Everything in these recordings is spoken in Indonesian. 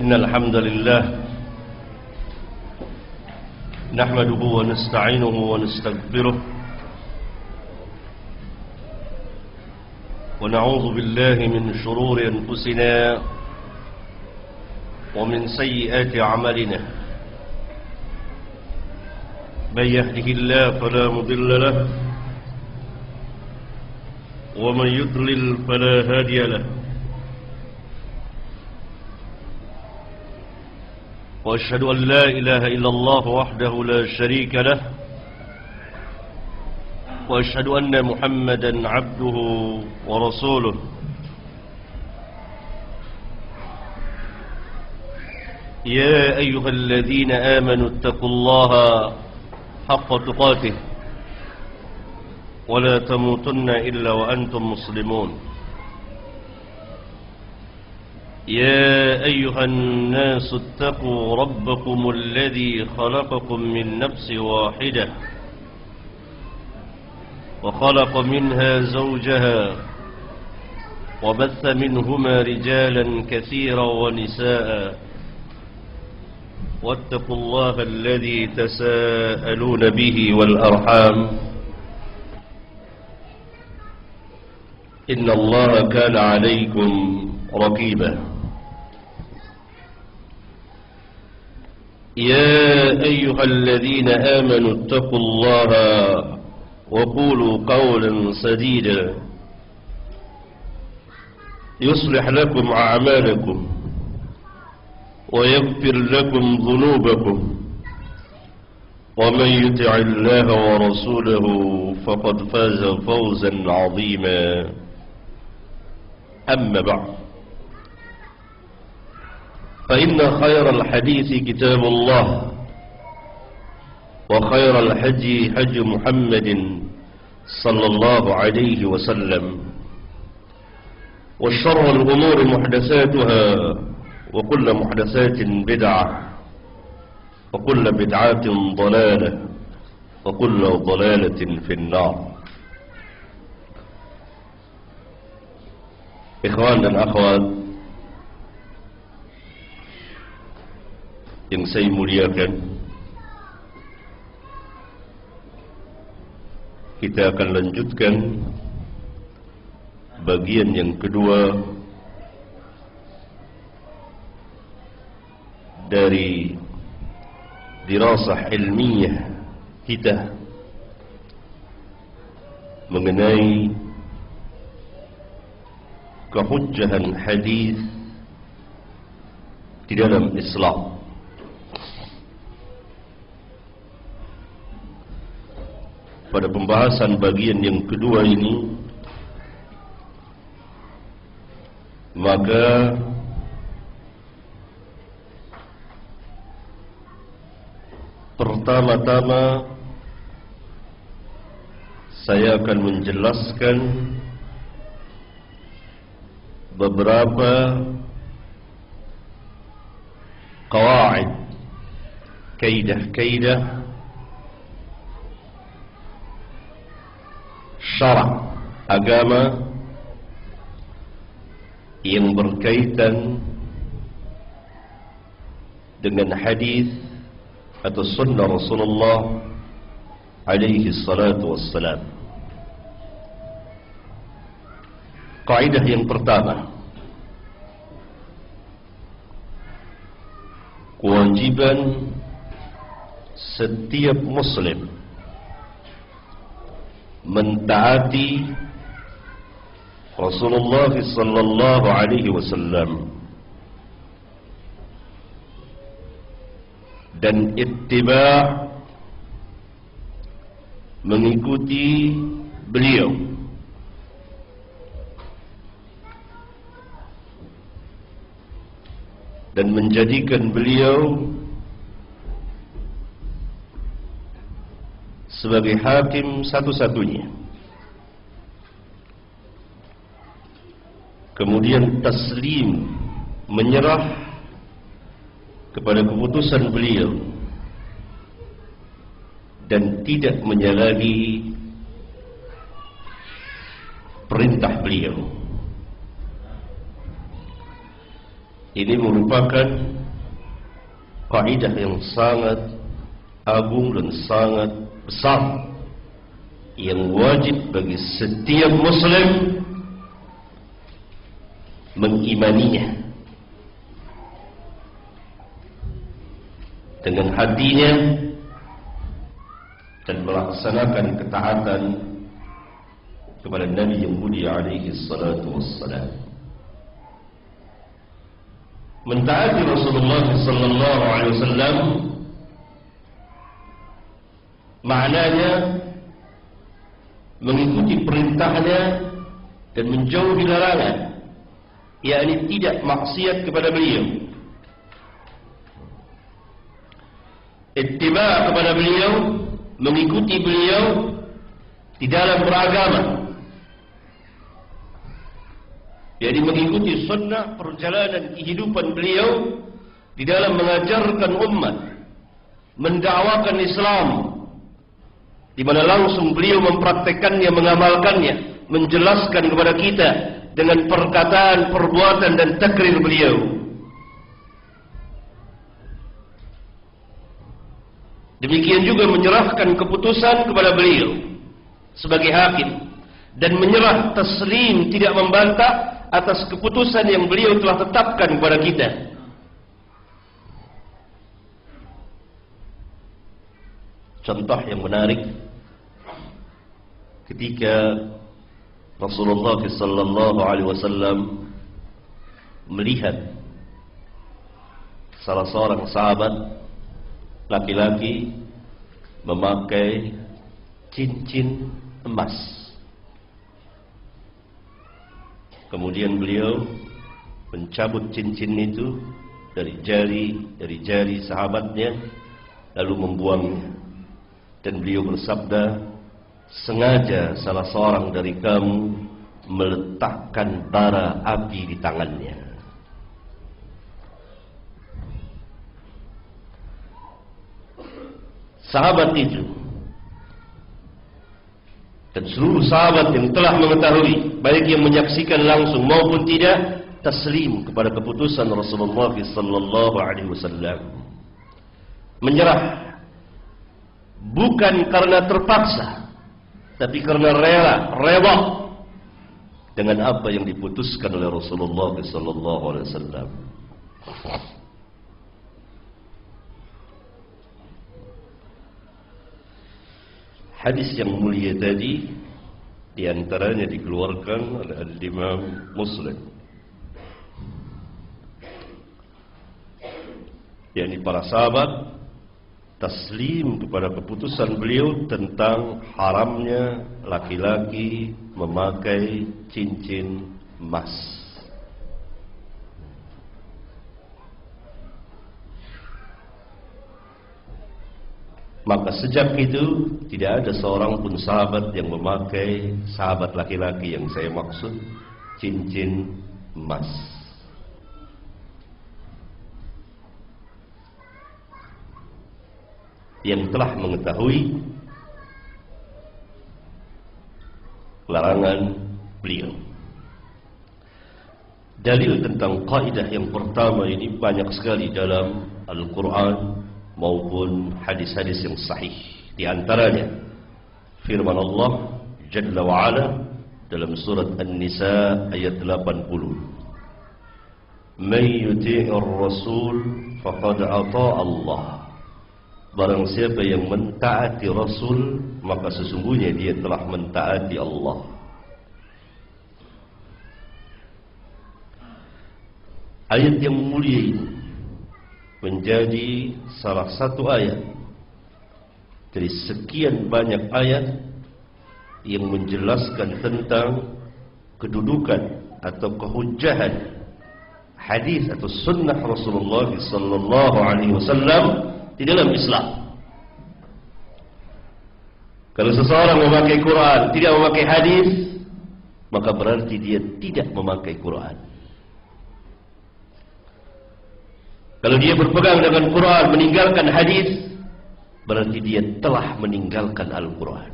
إن الحمد لله نحمده ونستعينه ونستغفره ونعوذ بالله من شرور أنفسنا ومن سيئات أعمالنا. من يهده الله فلا مضل له ومن يضلل فلا هادي له. وأشهد أن لا إله إلا الله وحده لا شريك له، وأشهد أن محمدا عبده ورسوله. يا أيها الذين آمنوا اتقوا الله حق تقاته ولا تموتن إلا وأنتم مسلمون. يا أيها الناس اتقوا ربكم الذي خلقكم من نفس واحدة وخلق منها زوجها وبث منهما رجالا كثيرا ونساء، واتقوا الله الذي تساءلون به والأرحام إن الله كان عليكم رقيبا. يا أيها الذين آمنوا اتقوا الله وقولوا قولا سديدا يصلح لكم أعمالكم ويغفر لكم ذنوبكم، ومن يطع الله ورسوله فقد فاز فوزا عظيما. أما بعد، فإن خير الحديث كتاب الله، وخير الحج حج محمد صلى الله عليه وسلم، وشر الأمور محدثاتها، وكل محدثات بدعة، وكل بدعة ضلالة، وكل ضلالة في النار. Ikhwan dan akhwat yang saya muliakan, kita akan lanjutkan bagian yang kedua dari dirasah ilmiah kita mengenai kehujjahan hadis di dalam Islam. Pada pembahasan bagian yang kedua ini, maka pertama-tama saya akan menjelaskan beberapa qawaid, kaidah-kaidah syara' agama yang berkaitan dengan hadis atau sunnah Rasulullah alaihi salatu wassalam. Kaidah yang pertama, kewajiban setiap muslim mentaati Rasulullah sallallahu alaihi wasallam dan ittiba', mengikuti beliau dan menjadikan beliau sebagai hakim satu-satunya. Kemudian taslim, menyerah kepada keputusan beliau dan tidak menyalahi perintah beliau. Ini merupakan kaidah yang sangat agung dan sangat besar yang wajib bagi setiap muslim mengimaninya dengan hatinya dan melaksanakan ketaatan kepada Nabi yang mulia alaihi salatu wassalam. Mentaati Rasulullah sallallahu alaihi wasallam maknanya mengikuti perintahnya dan menjauhi larangan, yakni tidak maksiat kepada beliau, ittiba kepada beliau, mengikuti beliau di dalam beragama, jadi mengikuti sunnah perjalanan kehidupan beliau di dalam mengajarkan umat, mendakwakan Islam, di mana langsung beliau mempraktekannya, mengamalkannya, menjelaskan kepada kita dengan perkataan, perbuatan dan takrir beliau. Demikian juga menyerahkan keputusan kepada beliau sebagai hakim dan menyerah taslim, tidak membantah atas keputusan yang beliau telah tetapkan kepada kita. Contoh yang menarik ketika Rasulullah sallallahu alaihi wasallam melihat salah seorang sahabat laki-laki memakai cincin emas. Kemudian beliau mencabut cincin itu dari jari sahabatnya, lalu membuangnya. Dan beliau bersabda, sengaja salah seorang dari kamu meletakkan bara api di tangannya. Sahabat itu dan seluruh sahabat yang telah mengetahui, baik yang menyaksikan langsung maupun tidak, taslim kepada keputusan Rasulullah sallallahu alaihi wasallam. Menyerah bukan karena terpaksa, tapi karena rela dengan apa yang diputuskan oleh Rasulullah sallallahu alaihi wasallam. Hadis yang mulia tadi diantaranya dikeluarkan oleh Imam Muslim, yakni para sahabat taslim kepada keputusan beliau tentang haramnya laki-laki memakai cincin emas. Maka sejak itu tidak ada seorang pun sahabat yang memakai, sahabat laki-laki yang saya maksud, cincin emas. Yang telah mengetahui larangan beliau. Dalil tentang kaidah yang pertama ini banyak sekali dalam Al-Quran maupun hadis-hadis yang sahih. Di antaranya firman Allah Jalla wa'ala dalam surat An-Nisa ayat 80, "Man yuti'ir rasul faqad ata'a Allah." Barang siapa yang mentaati Rasul, maka sesungguhnya dia telah mentaati Allah. Ayat yang mulia ini menjadi salah satu ayat dari sekian banyak ayat yang menjelaskan tentang kedudukan atau kehujjahan hadis atau sunnah Rasulullah sallallahu alaihi wasallam di dalam Islam. Kalau seseorang memakai Quran tidak memakai hadis, maka berarti dia tidak memakai Quran. Kalau dia berpegang dengan Quran meninggalkan hadis, berarti dia telah meninggalkan Al-Quran.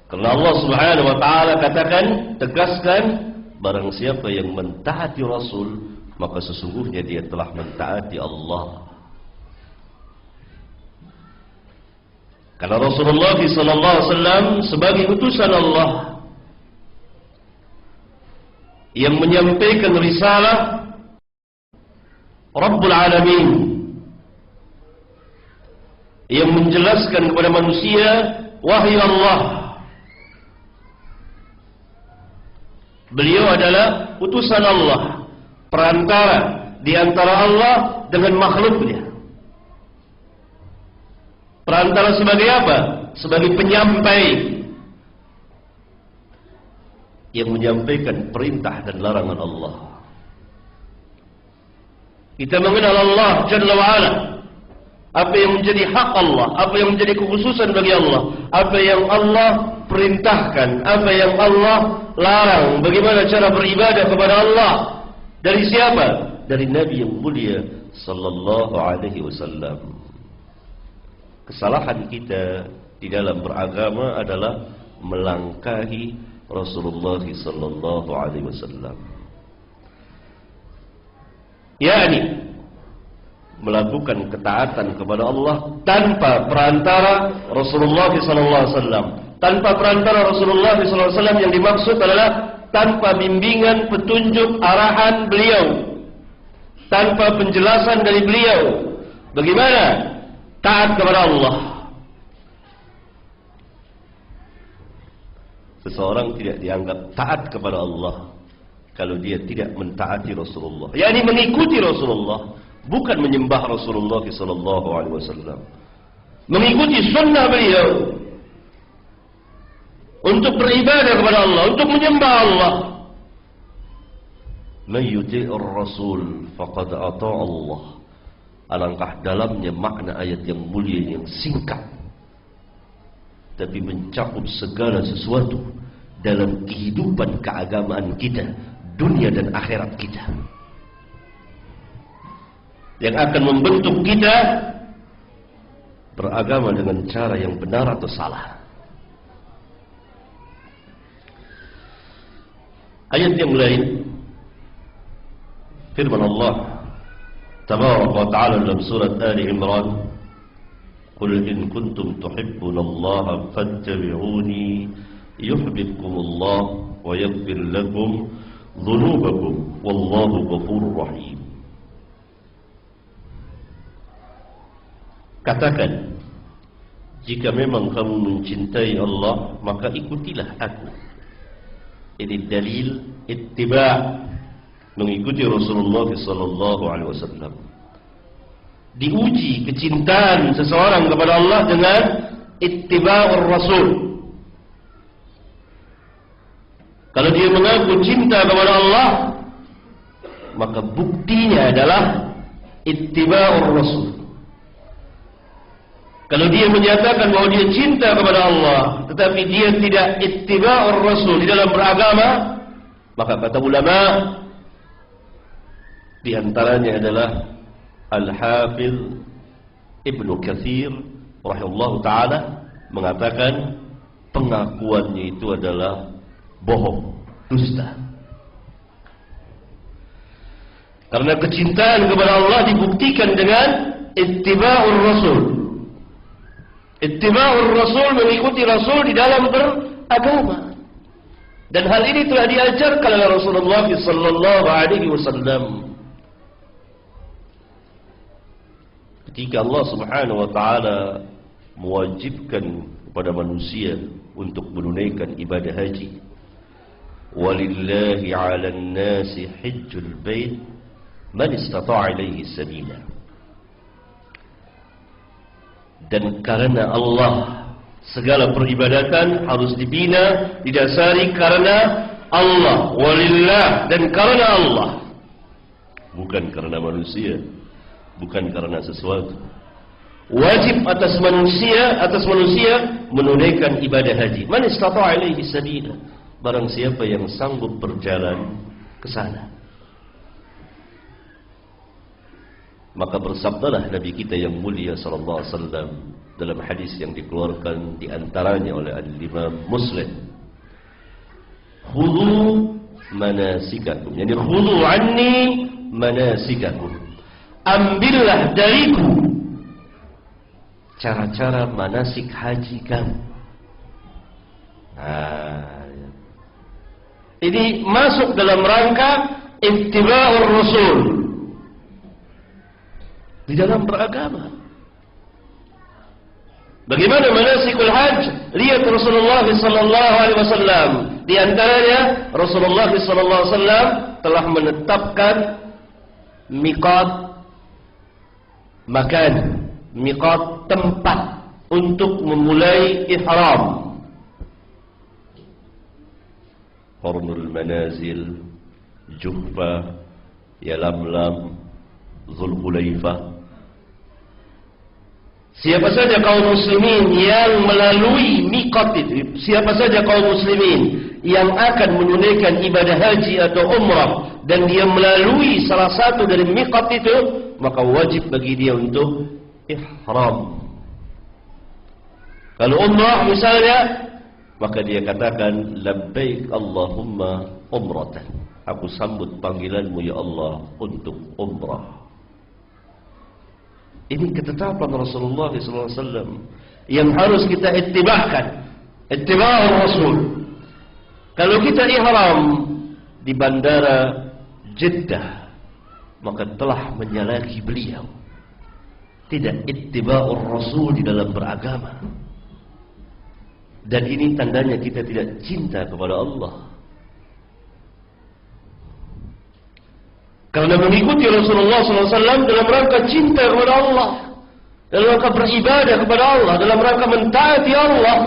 Karena Allah Subhanahu wa taala katakan, tegaskan barang siapa yang mentaati Rasul, maka sesungguhnya dia telah mentaati Allah. Karena Rasulullah SAW sebagai utusan Allah yang menyampaikan risalah Rabbul Alamin, yang menjelaskan kepada manusia wahyu Allah. Beliau adalah utusan Allah, perantara di antara Allah dengan makhluknya. Perantara sebagai apa? Sebagai penyampai yang menyampaikan perintah dan larangan Allah. Kita mengenal Allah Jalla wa'ala, apa yang menjadi hak Allah, apa yang menjadi kekhususan bagi Allah, apa yang Allah perintahkan, apa yang Allah larang, bagaimana cara beribadah kepada Allah. Dari siapa? Dari Nabi yang mulia sallallahu alaihi wasallam. Kesalahan kita di dalam beragama adalah melangkahi Rasulullah sallallahu alaihi wasallam. yakni melakukan ketaatan kepada Allah tanpa perantara Rasulullah SAW. Tanpa perantara Rasulullah SAW yang dimaksud adalah tanpa bimbingan, petunjuk, arahan beliau, tanpa penjelasan dari beliau bagaimana taat kepada Allah. Seseorang tidak dianggap taat kepada Allah kalau dia tidak mentaati Rasulullah, yakni mengikuti Rasulullah, bukan menyembah Rasulullah SAW, mengikuti sunnah beliau untuk beribadah kepada Allah, untuk menyembah Allah. Man yuti'ir Rasul faqad ata'a Allah. Alangkah dalamnya makna ayat yang mulia, yang singkat, tapi mencakup segala sesuatu dalam kehidupan keagamaan kita, dunia dan akhirat kita, yang akan membentuk kita beragama dengan cara yang benar atau salah. Ayat yang lain, firman Allah Tabaraka wa ta'ala dalam surat Ali Imran, Qul in kuntum tuhibbunallaha fattabi'uni yuhibbukumullah wa yaghfir lakum dhunubakum wallahu ghafurur rahim. Katakan, jika memang kamu mencintai Allah, maka ikutilah aku. Ini dalil ittiba', mengikuti Rasulullah SAW. Diuji kecintaan seseorang kepada Allah dengan ittiba'ur Rasul. Kalau dia mengaku cinta kepada Allah, maka buktinya adalah ittiba'ur Rasul. Kalau dia menyatakan bahwa dia cinta kepada Allah, tetapi dia tidak ittiba'ur Rasul di dalam beragama, maka kata ulama, di antaranya adalah Al-Hafidh Ibnu Katsir rahimahullahu taala mengatakan pengakuannya itu adalah bohong, dusta. Karena kecintaan kepada Allah dibuktikan dengan ittiba'ur Rasul. Ittiba'ur Rasul, mengikuti Rasul di dalam beragama. Dan hal ini telah diajarkan oleh Rasulullah sallallahu alaihi wasallam. Ketika Allah Subhanahu wa taala mewajibkan kepada manusia untuk menunaikan ibadah haji, walillahi 'alan nasi hajjul bait man istata'a ilaihi sabila. Dan karena Allah segala peribadatan harus dibina, didasari karena Allah, walillah, dan karena Allah, bukan karena manusia, bukan karena sesuatu. Wajib atas manusia menunaikan ibadah haji. Man istata'a ilaihi sabila, barang siapa yang sanggup berjalan ke sana. Maka bersabdalah Nabi kita yang mulia sallallahu alaihi wasallam dalam hadis yang dikeluarkan di antaranya oleh Al-Imam Muslim, khudhu manasikakum. Yani khudhu anni manasikakum. Ambillah dariku cara-cara manasik haji kamu. Ini masuk dalam rangka ittiba'ur rasul di dalam beragama. Bagaimana manasikul hajj? Lihat Rasulullah sallallahu alaihi wasallam. Di antaranya Rasulullah sallallahu alaihi wasallam telah menetapkan miqat makan, miqat tempat untuk memulai ihram. Hurmul manazil, Juhfa, Yalamlam, Zulhulaifah. Siapa saja kaum muslimin yang melalui miqat itu, siapa saja kaum muslimin yang akan menunaikan ibadah haji atau umrah dan dia melalui salah satu dari miqat itu, maka wajib bagi dia untuk ihram. Kalau umrah misalnya, maka dia katakan labbaik Allahumma umratan. Aku sambut panggilanmu ya Allah untuk umrah. Ini ketetapan Rasulullah SAW yang harus kita ittiba'kan, ittiba'ur Rasul. Kalau kita ihram di bandara Jeddah, maka telah menyalahi beliau. Tidak ittiba'ur Rasul di dalam beragama. Dan ini tandanya kita tidak cinta kepada Allah. Karena mengikuti Rasulullah SAW dalam rangka cinta kepada Allah, dalam rangka beribadah kepada Allah, dalam rangka mentaati Allah.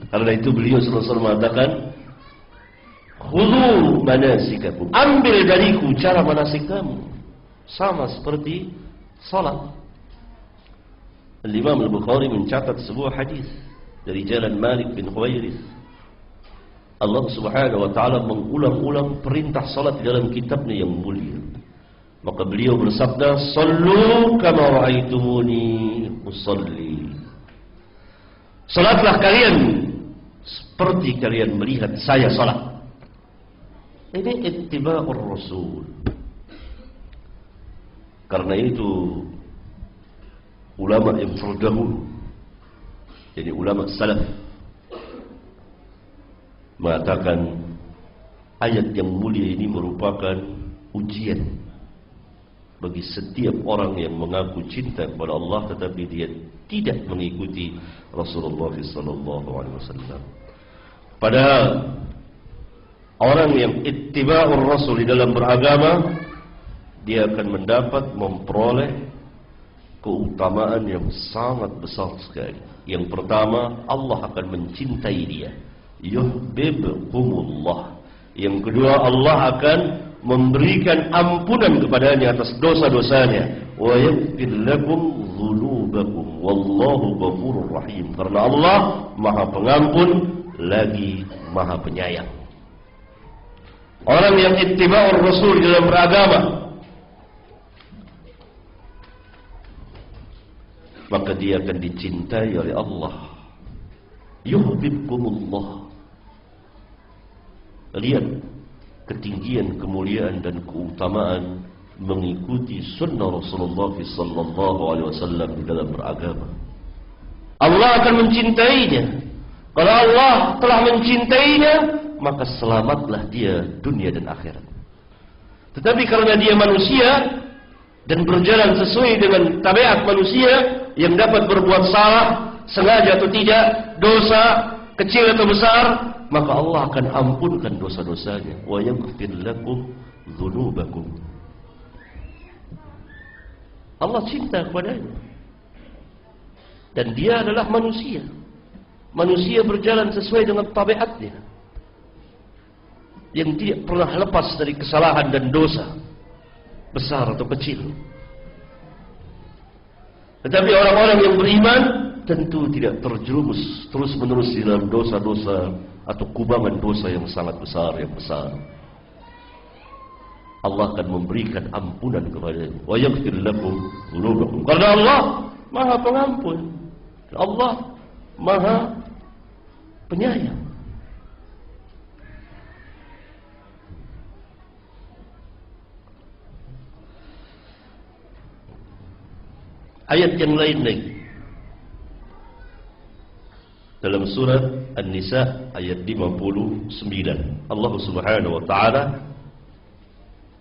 Karena itu beliau SAW mengatakan, khudhu manasikakum, ambil dariku cara manasik kamu. Sama seperti salat. Imam Al-Bukhari mencatat sebuah hadis dari jalan Malik bin Huwairits. Allah Subhanahu wa taala mengulang-ulang perintah salat di dalam kitabnya yang mulia. Maka beliau bersabda, "Shallu kama ra'aitumuni usalli." Salatlah kalian seperti kalian melihat saya salat. Ini ittiba'ur Rasul. Karena itu ulama yang terdahulu, jadi ulama salaf, mengatakan ayat yang mulia ini merupakan ujian bagi setiap orang yang mengaku cinta kepada Allah tetapi dia tidak mengikuti Rasulullah SAW. Padahal orang yang ittiba'ur Rasul di dalam beragama, dia akan mendapat memperoleh keutamaan yang sangat besar sekali. Yang pertama, Allah akan mencintai dia, yuhibbukumullah. Yang kedua, Allah akan memberikan ampunan kepadanya atas dosa-dosanya, wa yaghfir lakum dzunubakum wallahu ghafurur rahim. Karena Allah Maha Pengampun lagi Maha Penyayang. Orang yang ittiba'ur Rasul dalam beragama, maka dia akan dicintai oleh Allah. Yuhibbukumullah. Lihat ketinggian, kemuliaan dan keutamaan mengikuti sunnah Rasulullah SAW di dalam beragama. Allah akan mencintainya. Kalau Allah telah mencintainya, maka selamatlah dia dunia dan akhirat. Tetapi karena dia manusia dan berjalan sesuai dengan tabiat manusia yang dapat berbuat salah, sengaja atau tidak, dosa kecil atau besar, maka Allah akan ampunkan dosa-dosanya. Wa yaghfir lakum dzunubakum. Allah cinta kepadanya. Dan dia adalah manusia. Manusia berjalan sesuai dengan tabiatnya, yang tidak pernah lepas dari kesalahan dan dosa, besar atau kecil. Tetapi orang-orang yang beriman tentu tidak terjerumus terus-menerus di dalam dosa-dosa atau kubangan dosa yang sangat besar, yang besar. Allah akan memberikan ampunan kepadanya. Wa yaghfir lakum dzunubakum. Karena Allah Maha Pengampun. Allah Maha Penyayang. Ayat yang lain lagi dalam surat An-Nisa ayat 59, Allah Subhanahu wa taala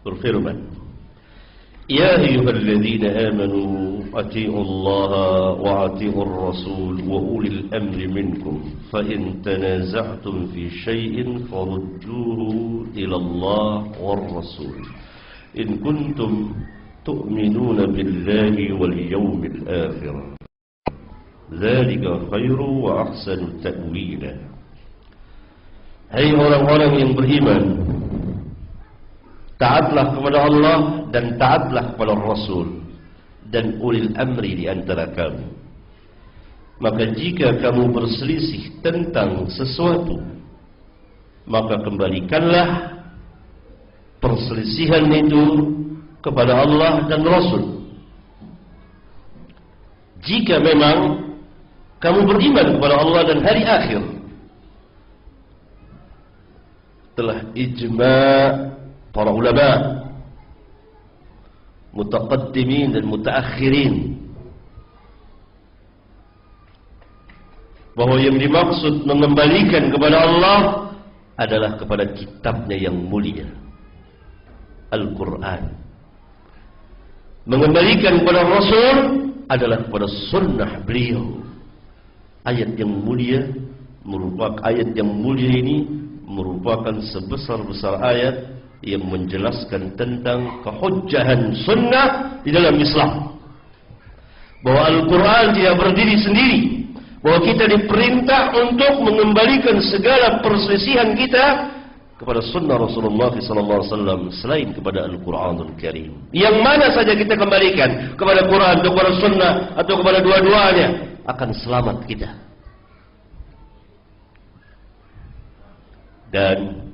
berfirman, Ya ayyuhalladzina amanu atii'u Allah wa atii'ur rasul wa ulil amri minkum fa in tanaza'tum fi syai'in farudduhu ila Allah war rasul in kuntum tu'minuna billahi wal yawmil akhir dzalika khairu wa ahsanu ta'wila. Hai orang-orang yang beriman, taatlah kepada Allah dan taatlah kepada Rasul dan ulil amri di antara kamu. Maka jika kamu berselisih tentang sesuatu, maka kembalikanlah perselisihan itu kepada Allah dan Rasul. Jika memang kamu beriman kepada Allah dan hari akhir. Telah ijma' para ulama mutaqaddimin dan mutaakhirin bahwa yang dimaksud mengembalikan kepada Allah adalah kepada kitabnya yang mulia, Al-Quran. Mengembalikan kepada Rasul adalah kepada sunnah beliau. Ayat yang mulia merupakan ayat yang mulia ini merupakan sebesar-besar ayat yang menjelaskan tentang kehujjahan sunnah di dalam Islam. Bahwa Al-Quran tidak berdiri sendiri, bahwa kita diperintah untuk mengembalikan segala perselisihan kita kepada sunnah Rasulullah SAW selain kepada Al-Quranul Karim. Yang mana saja kita kembalikan, kepada Quran atau kepada sunnah atau kepada dua-duanya, akan selamat kita. Dan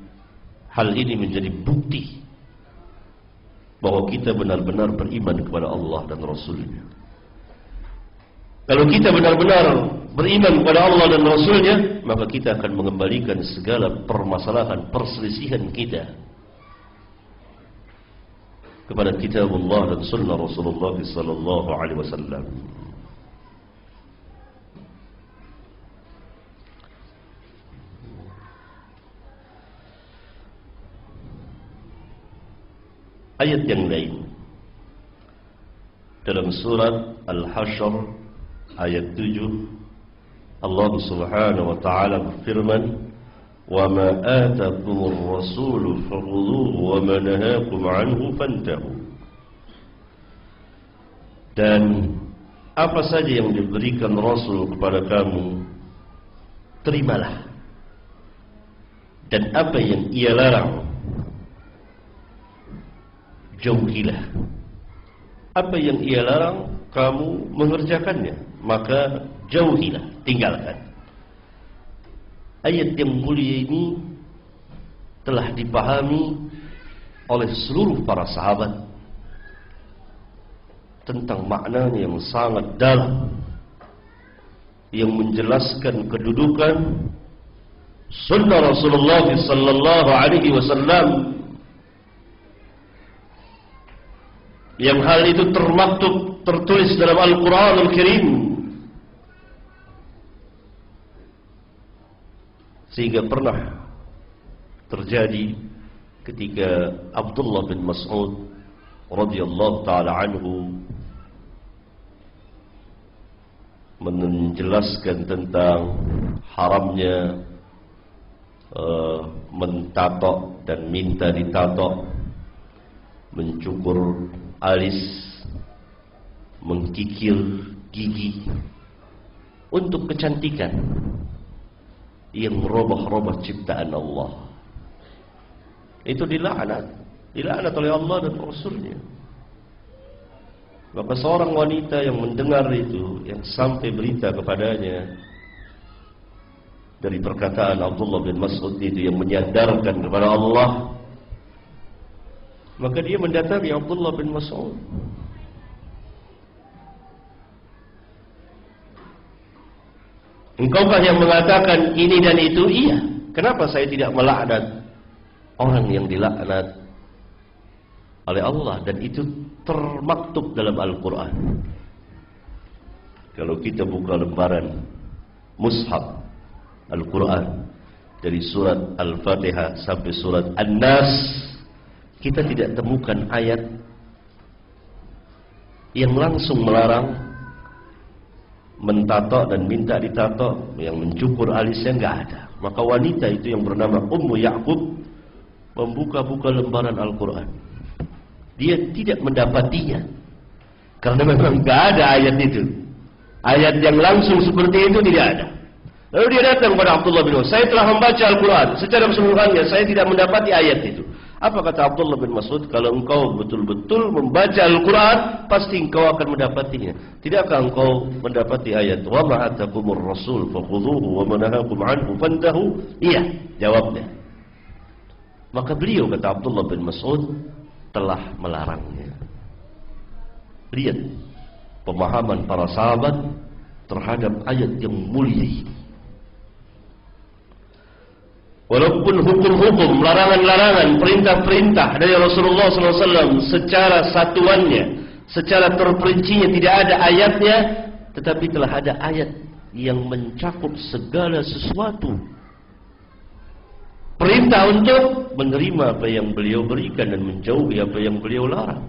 hal ini menjadi bukti bahwa kita benar-benar beriman kepada Allah dan Rasulnya. Kalau kita benar-benar beriman kepada Allah dan Rasulnya, maka kita akan mengembalikan segala permasalahan, perselisihan kita kepada kitab Allah dan sunnah Rasulullah sallallahu alaihi wasallam. Ayat yang lain dalam surat Al-Hasyr ayat 7, Allah Subhanahu wa taala berfirman, "Wa ma atakumur rasulu fakhudhuhu wa ma nahakum anhu fantahu." Dan apa saja yang diberikan Rasul kepada kamu, terimalah. Dan apa yang ia larang, jauhilah. Apa yang ia larang, kamu mengerjakannya, maka jauhilah, tinggalkan. Ayat yang mulia ini telah dipahami oleh seluruh para sahabat tentang maknanya yang sangat dalam, yang menjelaskan kedudukan sunnah Rasulullah sallallahu alaihi wasallam, yang hal itu termaktub, tertulis dalam Al-Quran Al-Karim, sehingga pernah terjadi ketika Abdullah bin Mas'ud radhiyallahu taala anhu menjelaskan tentang haramnya mentato dan minta ditato, mencukur alis, mengkikir gigi untuk kecantikan yang merubah-rubah ciptaan Allah. Itu dilaknat oleh Allah dan Rasulnya. Maka seorang wanita yang mendengar itu, yang sampai berita kepadanya dari perkataan Abdullah bin Mas'ud itu yang menyadarkan kepada Allah, maka dia mendatangi Abdullah bin Mas'ud. Engkaukah yang mengatakan ini dan itu? Iya. Kenapa saya tidak melaknat orang yang dilaknat oleh Allah? Dan itu termaktub dalam Al-Quran. kalau kita buka lembaran mushaf Al-Quran dari surat Al-Fatihah sampai surat An-Nas, kita tidak temukan ayat yang langsung melarang mentato dan minta ditato, yang mencukur alisnya, enggak ada. Maka wanita itu yang bernama Ummu Ya'qub membuka-buka lembaran Al-Quran. Dia tidak mendapatinya karena memang enggak ada ayat itu. Ayat yang langsung seperti itu tidak ada. Lalu dia datang kepada Abdullah bin Mas'ud, saya telah membaca Al-Quran secara keseluruhannya, saya tidak mendapati ayat itu. Apa kata Abdullah bin Mas'ud? Kalau engkau betul-betul membaca Al-Quran, pasti engkau akan mendapatinya. Tidakkah engkau mendapati ayat wa ma atakumur rasul fakhudhuhu wa ma nahakum anhu fantahu? Iya, jawabnya. Maka beliau, kata Abdullah bin Mas'ud, telah melarangnya. Lihat pemahaman para sahabat terhadap ayat yang mulia ini. Walaupun hukum-hukum, larangan-larangan, perintah-perintah dari Rasulullah SAW secara satuannya, secara terperincinya tidak ada ayatnya, tetapi telah ada ayat yang mencakup segala sesuatu. Perintah untuk menerima apa yang beliau berikan dan menjauhi apa yang beliau larang.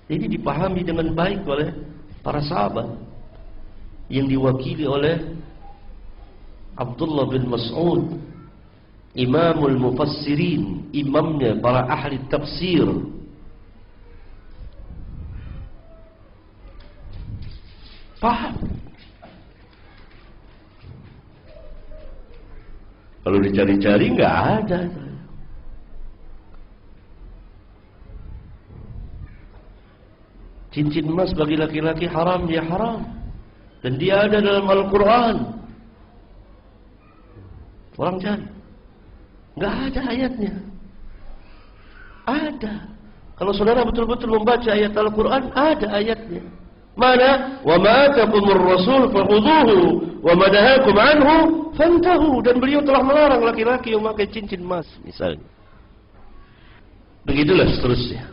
Ini dipahami dengan baik oleh para sahabat yang diwakili oleh Abdullah bin Mas'ud, Imamul Mufassirin, imamnya para ahli tafsir. Paham. Kalau dicari-cari enggak ada. Cincin emas bagi laki-laki haram, ya haram. Dan dia ada dalam Al-Quran. Orang cari, nggak ada ayatnya. Ada. Kalau saudara betul-betul membaca ayat Al-Quran, ada ayatnya. Mana? Wa ma atakumur rasul fakhudhuhu wa ma nahakum anhu fantahu. Dan beliau telah melarang laki-laki yang memakai cincin emas, misalnya. Begitulah seterusnya.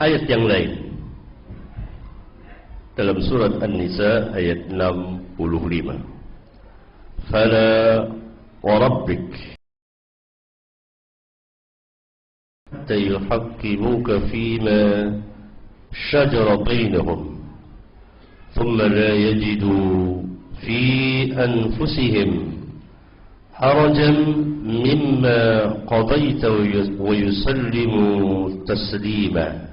Ayat yang lain dalam surat An-Nisa ayat 65. Fala wa rabbik hatta yuhakkimuka fima shajara bainahum thumma la yajidu fi anfusihim harajan mimma qadayta wa yusallimu taslima.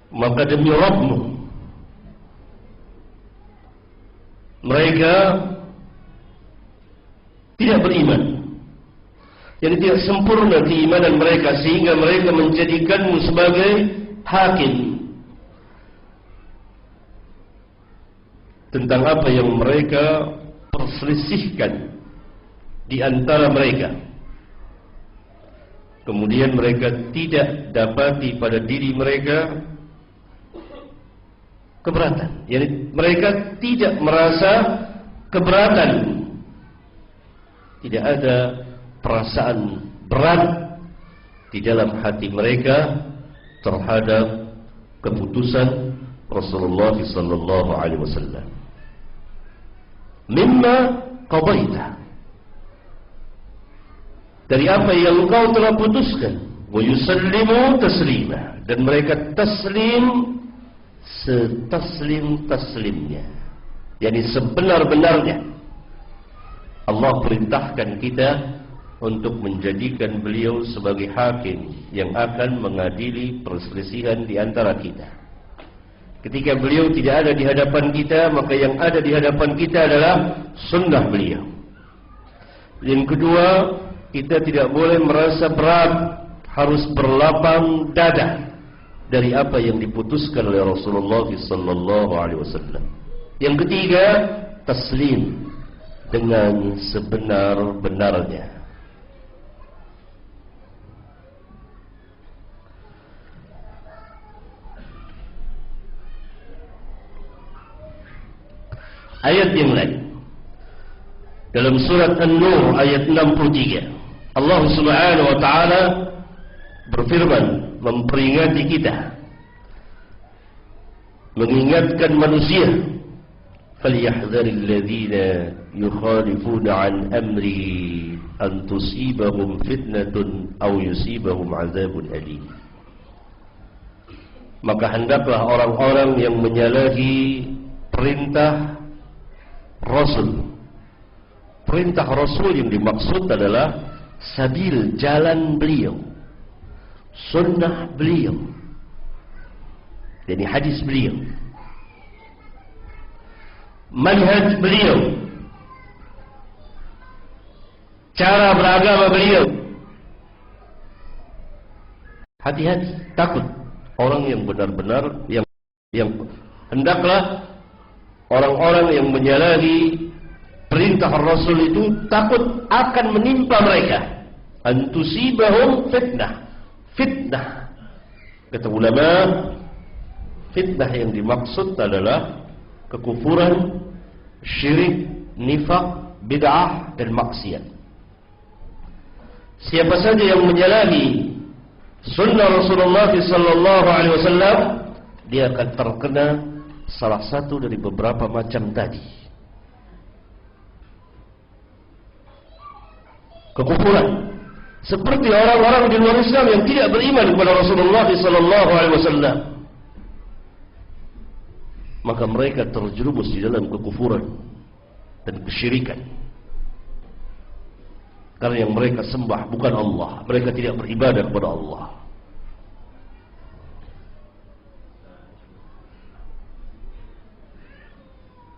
Maka demi Rabbmu, mereka tidak beriman, jadi tidak sempurna keimanan mereka sehingga mereka menjadikanmu sebagai hakim tentang apa yang mereka perselisihkan di antara mereka. Kemudian mereka tidak dapati pada diri mereka keberatan, yani mereka tidak merasa keberatan, tidak ada perasaan berat di dalam hati mereka terhadap keputusan Rasulullah sallallahu alaihi wasallam. Mimma qadaita, dari apa yang engkau telah putuskan, wa yusallimu taslima, dan mereka taslim setaslim-taslimnya, yakni sebenar-benarnya. Allah perintahkan kita untuk menjadikan beliau sebagai hakim yang akan mengadili perselisihan di antara kita. Ketika beliau tidak ada di hadapan kita, maka yang ada di hadapan kita adalah sunnah beliau. Yang kedua, kita tidak boleh merasa berat, harus berlapang dada dari apa yang diputuskan oleh Rasulullah sallallahu alaihi wasallam. Yang ketiga, taslim dengan sebenar-benarnya. Ayat yang lain dalam surat An-Nur ayat 63. Allah Subhanahu wa taala berfirman memperingati kita, mengingatkan manusia, falyahdharil ladzina yukhalifuna an amrihi an tusibahum fitnatun aw yusibahum adzabun alim. Maka hendaklah orang-orang yang menyalahi perintah Rasul. Perintah Rasul yang dimaksud adalah sabil, jalan beliau, sunnah beliau, jadi hadis beliau, manhaj beliau, cara beragama beliau. Hati-hati, takut orang yang benar-benar yang hendaklah orang-orang yang menyalahi perintah Rasul itu takut akan menimpa mereka, antusibahum fitnah. Fitnah, kata ulama, fitnah yang dimaksud adalah kekufuran, syirik, nifak, bid'ah dan maksiat. Siapa saja yang menyalahi sunnah Rasulullah sallallahu alaihi wasallam, dia akan terkena salah satu dari beberapa macam tadi. Kekufuran, seperti orang-orang di luar Islam yang tidak beriman kepada Rasulullah sallallahu alaihi wasallam, maka mereka terjerumus di dalam kekufuran dan kesyirikan. Karena yang mereka sembah bukan Allah, mereka tidak beribadah kepada Allah.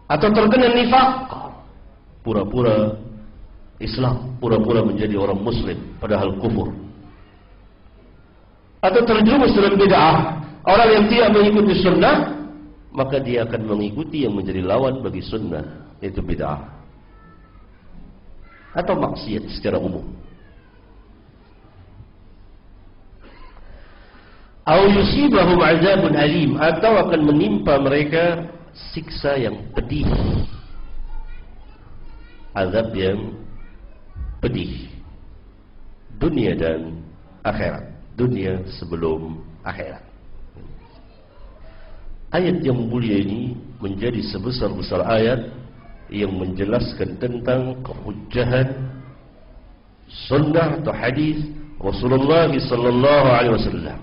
Atau terkena nifak, pura-pura Islam, pura-pura menjadi orang Muslim padahal kufur. Atau terjerumus dalam bid'ah, orang yang tidak mengikuti sunnah, maka dia akan mengikuti yang menjadi lawan bagi sunnah, yaitu bid'ah atau maksiat secara umum. Au yusibahum azabun alim, atau akan menimpa mereka siksa yang pedih, azab yang pedih, dunia dan akhirat, dunia sebelum akhirat. Ayat yang mulia ini menjadi sebesar-besar ayat yang menjelaskan tentang kehujjahan sunnah atau hadis Rasulullah sallallahu alaihi wasallam.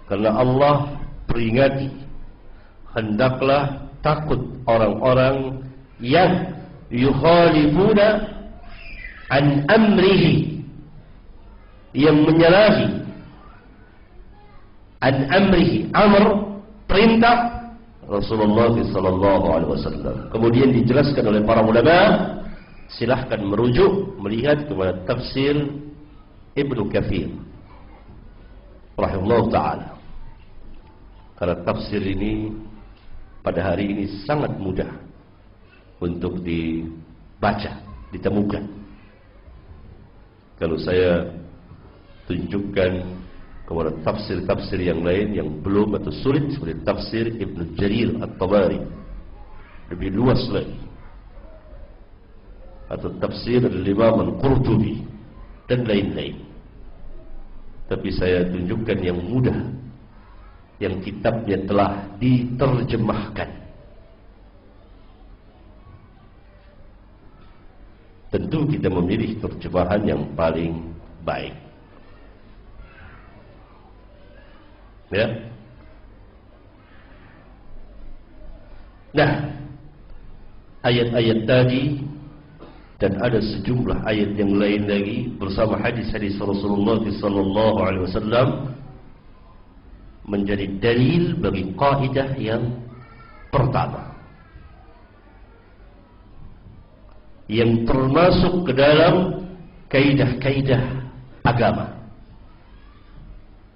Karena Allah peringati, hendaklah takut orang-orang yang yukhalifuna an amrihi, yang menyalahi an amrihi, amr, perintah Rasulullah sallallahu alaihi wasallam. Kemudian dijelaskan oleh para ulama, silahkan merujuk melihat kepada tafsir Ibnu Katsir rahimahullah taala. Karena tafsir ini pada hari ini sangat mudah untuk dibaca, ditemukan. Kalau saya tunjukkan kepada tafsir-tafsir yang lain yang belum atau sulit, seperti tafsir Ibnu Jarir At-Tabari, lebih luas lagi, atau tafsir Al-Imam Al-Qurtubi dan lain-lain. Tapi saya tunjukkan yang mudah, yang kitabnya telah diterjemahkan. Tentu kita memilih terjemahan yang paling baik. Ya. Nah, ayat-ayat tadi dan ada sejumlah ayat yang lain lagi bersama hadis-hadis Rasulullah sallallahu alaihi wasallam menjadi dalil bagi kaidah yang pertama, yang termasuk ke dalam kaidah-kaidah agama.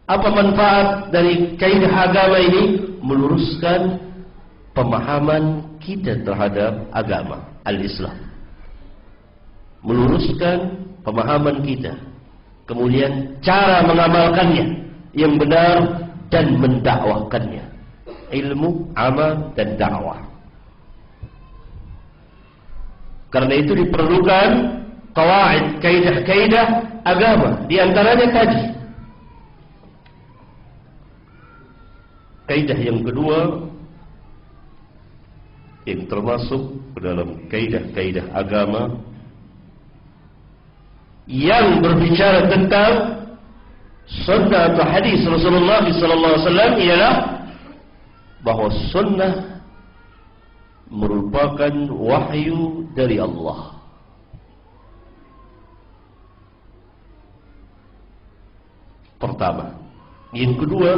Apa manfaat dari kaidah agama ini? Meluruskan pemahaman kita terhadap agama al-Islam, meluruskan pemahaman kita, kemudian cara mengamalkannya yang benar dan mendakwahkannya, ilmu, amal dan dakwah. Karena itu diperlukan qawaid, kaidah-kaidah agama. Di antaranya tadi. Kaidah yang kedua yang termasuk ke dalam kaidah-kaidah agama yang berbicara tentang sunnah atau hadis Rasulullah SAW ialah bahwa sunnah merupakan wahyu dari Allah. Pertama. Yang kedua,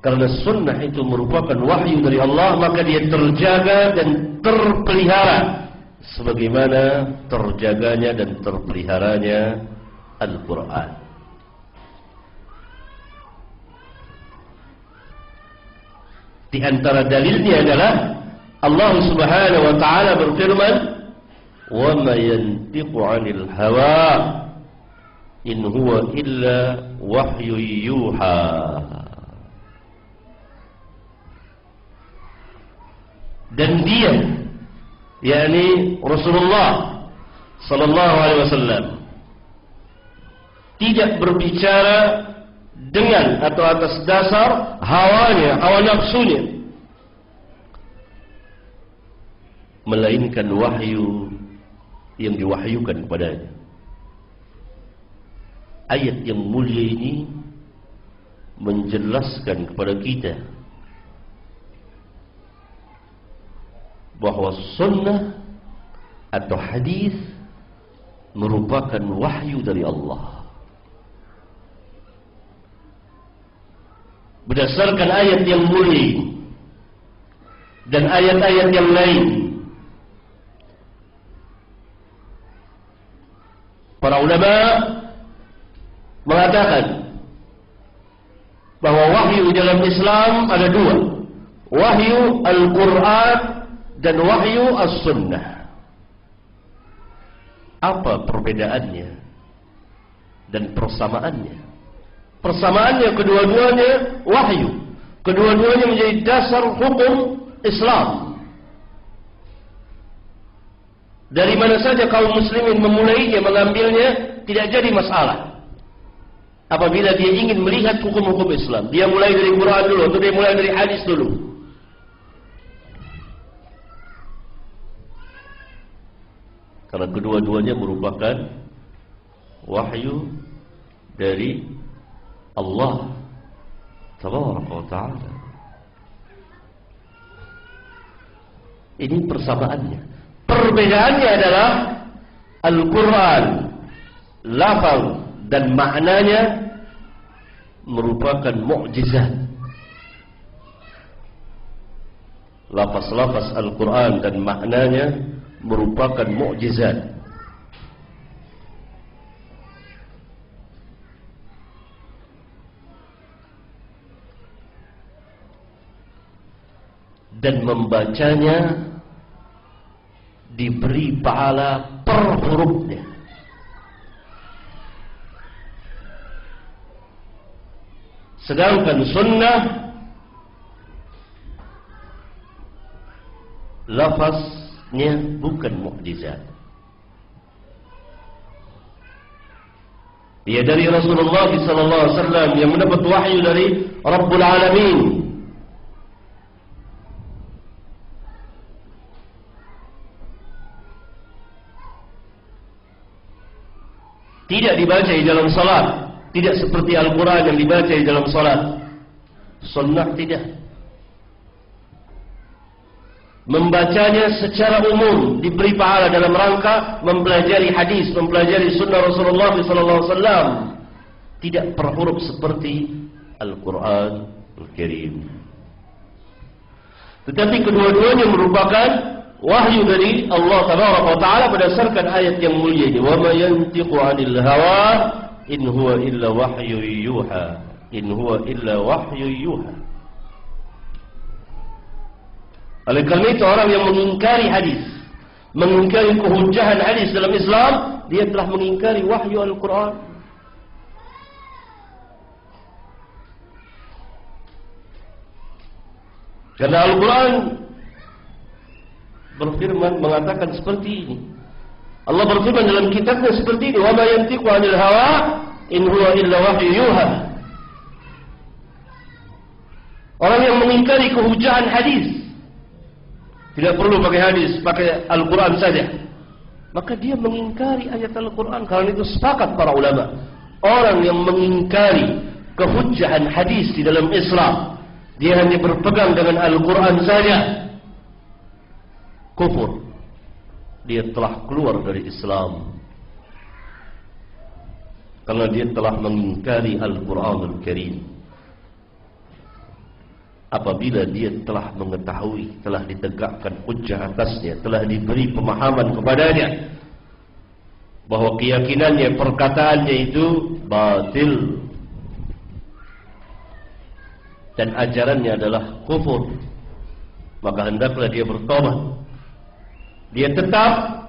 karena sunnah itu merupakan wahyu dari Allah, maka dia terjaga dan terpelihara sebagaimana terjaganya dan terpeliharanya Al-Quran. Di antara dalilnya adalah Allah Subhanahu wa taala berfirman, "Wa ma yantiqu 'anil hawa in huwa illa wahyu yuha." Dan dia, yakni Rasulullah sallallahu alaihi wasallam, tidak berbicara dengan atau atas dasar hawanya, hawa nafsunya, melainkan wahyu yang diwahyukan kepadanya. Ayat yang mulia ini menjelaskan kepada kita bahwa sunnah atau hadis merupakan wahyu dari Allah. Berdasarkan ayat yang mulia dan ayat-ayat yang lain, para ulama mengatakan bahwa wahyu dalam Islam ada dua, wahyu Al-Quran dan wahyu As-Sunnah. Apa perbedaannya dan persamaannya? Persamaannya, kedua-duanya wahyu, kedua-duanya menjadi dasar hukum Islam. Dari mana saja kaum muslimin memulainya, mengambilnya, tidak jadi masalah. Apabila dia ingin melihat hukum-hukum Islam, dia mulai dari Quran dulu atau dia mulai dari hadis dulu. Karena kedua-duanya merupakan wahyu dari Allah Tabaraka wa Ta'ala. Ini persamaannya. Perbedaannya adalah Al-Quran, lafaz dan maknanya merupakan mukjizat. Lafaz-lafaz Al-Quran dan maknanya merupakan mukjizat. Dan membacanya diberi pahala per hurufnya. Sedangkan sunnah lafaznya bukan mukjizat. Dia dari Rasulullah sallallahu alaihi wasallam yang mendapat wahyu dari Rabbul Alamin. Tidak dibaca di dalam salat, tidak seperti Al-Quran yang dibaca di dalam salat. Sunnah tidak. Membacanya secara umum diberi pahala dalam rangka mempelajari hadis, mempelajari sunnah Rasulullah SAW. Tidak per huruf seperti Al-Quran Al-Karim. Tetapi kedua-duanya merupakan wahyu dari Allah Tabaraka wa Ta'ala berdasarkan ayat yang mulia ini. Wa ma yantiqu 'anil hawa in huwa illa wahyu yuha. In huwa illa wahyu yuha. Oleh karena itu orang yang mengingkari hadis, mengingkari kehujahan hadis dalam Islam, dia telah mengingkari wahyu Al-Quran. Karena Al-Quran berfirman mengatakan seperti ini. Allah berfirman dalam kitabnya seperti ini, "Wa ma yantiqu 'anil hawa in huwa illa wahyu yuha." Orang yang mengingkari kehujaan hadis, tidak perlu pakai hadis, pakai Al-Quran saja, maka dia mengingkari ayat Al-Quran. Karena itu sepakat para ulama, orang yang mengingkari kehujahan hadis di dalam Islam, dia hanya berpegang dengan Al-Quran saja, kufur. Dia telah keluar dari Islam karena dia telah mengingkari Al-Quranul Karim. Apabila dia telah mengetahui, telah ditegakkan hujjah atasnya, telah diberi pemahaman kepadanya bahwa keyakinannya, perkataannya itu batil dan ajarannya adalah kufur, maka hendaklah dia bertobat. Dia tetap,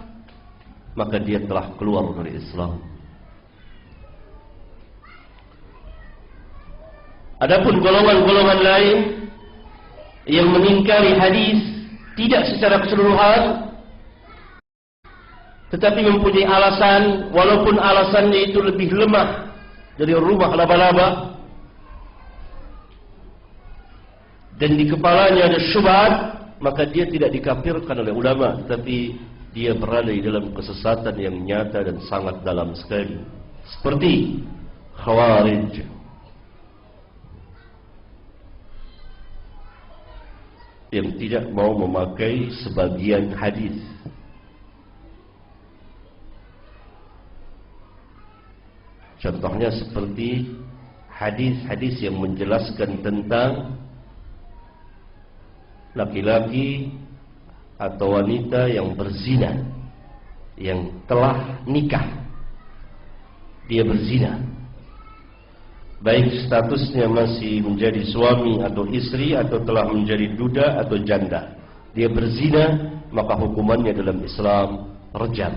maka dia telah keluar dari Islam. Adapun golongan-golongan lain yang mengingkari hadis tidak secara keseluruhan, tetapi mempunyai alasan, walaupun alasannya itu lebih lemah dari rumah laba-laba, dan di kepalanya ada syubhat, maka dia tidak dikafirkan oleh ulama, tetapi dia berada di dalam kesesatan yang nyata dan sangat dalam sekali, seperti Khawarij. Yang tidak mau memakai sebagian hadis. Contohnya seperti hadis-hadis yang menjelaskan tentang laki-laki atau wanita yang berzina, yang telah nikah, dia berzina, baik statusnya masih menjadi suami atau istri, atau telah menjadi duda atau janda, dia berzina, maka hukumannya dalam Islam rejam.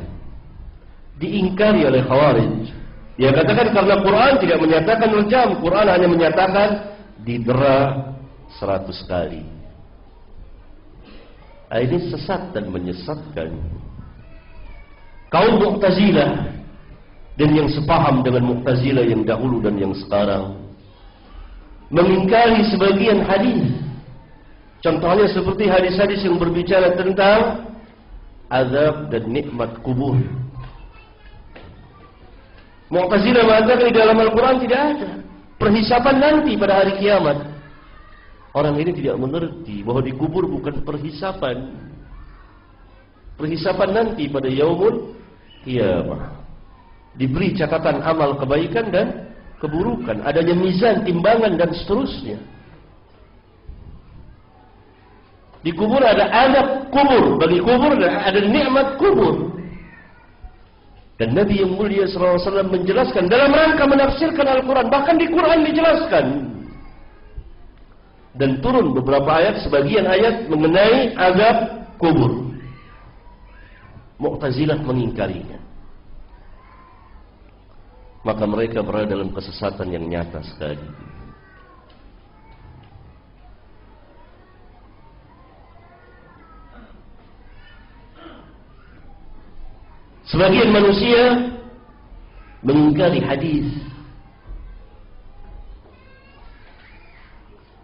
Diingkari oleh Khawarij. Dia katakan karena Quran tidak menyatakan rejam, Quran hanya menyatakan didera 100 kali. Ini sesat dan menyesatkan. Kaum Mu'tazilah dan yang sepaham dengan Mu'tazilah yang dahulu dan yang sekarang mengingkari sebagian hadis. Contohnya seperti hadis-hadis yang berbicara tentang azab dan nikmat kubur. Mu'tazilah mengatakan di dalam Al-Quran tidak ada perhisapan nanti pada hari kiamat. Orang ini tidak mengerti bahwa di kubur bukan perhisapan. Perhisapan nanti pada yaumul qiyamah. Diberi catatan amal kebaikan dan keburukan, adanya mizan, timbangan dan seterusnya. Di kubur ada adab kubur, bagi kubur ada nikmat kubur. Dan Nabi yang mulia SAW menjelaskan dalam rangka menafsirkan Al-Quran, bahkan di Quran dijelaskan. Dan turun beberapa ayat, sebagian ayat mengenai azab kubur. Mu'tazilah mengingkarinya. Maka mereka berada dalam kesesatan yang nyata sekali. Sebagian manusia mengingkari hadis.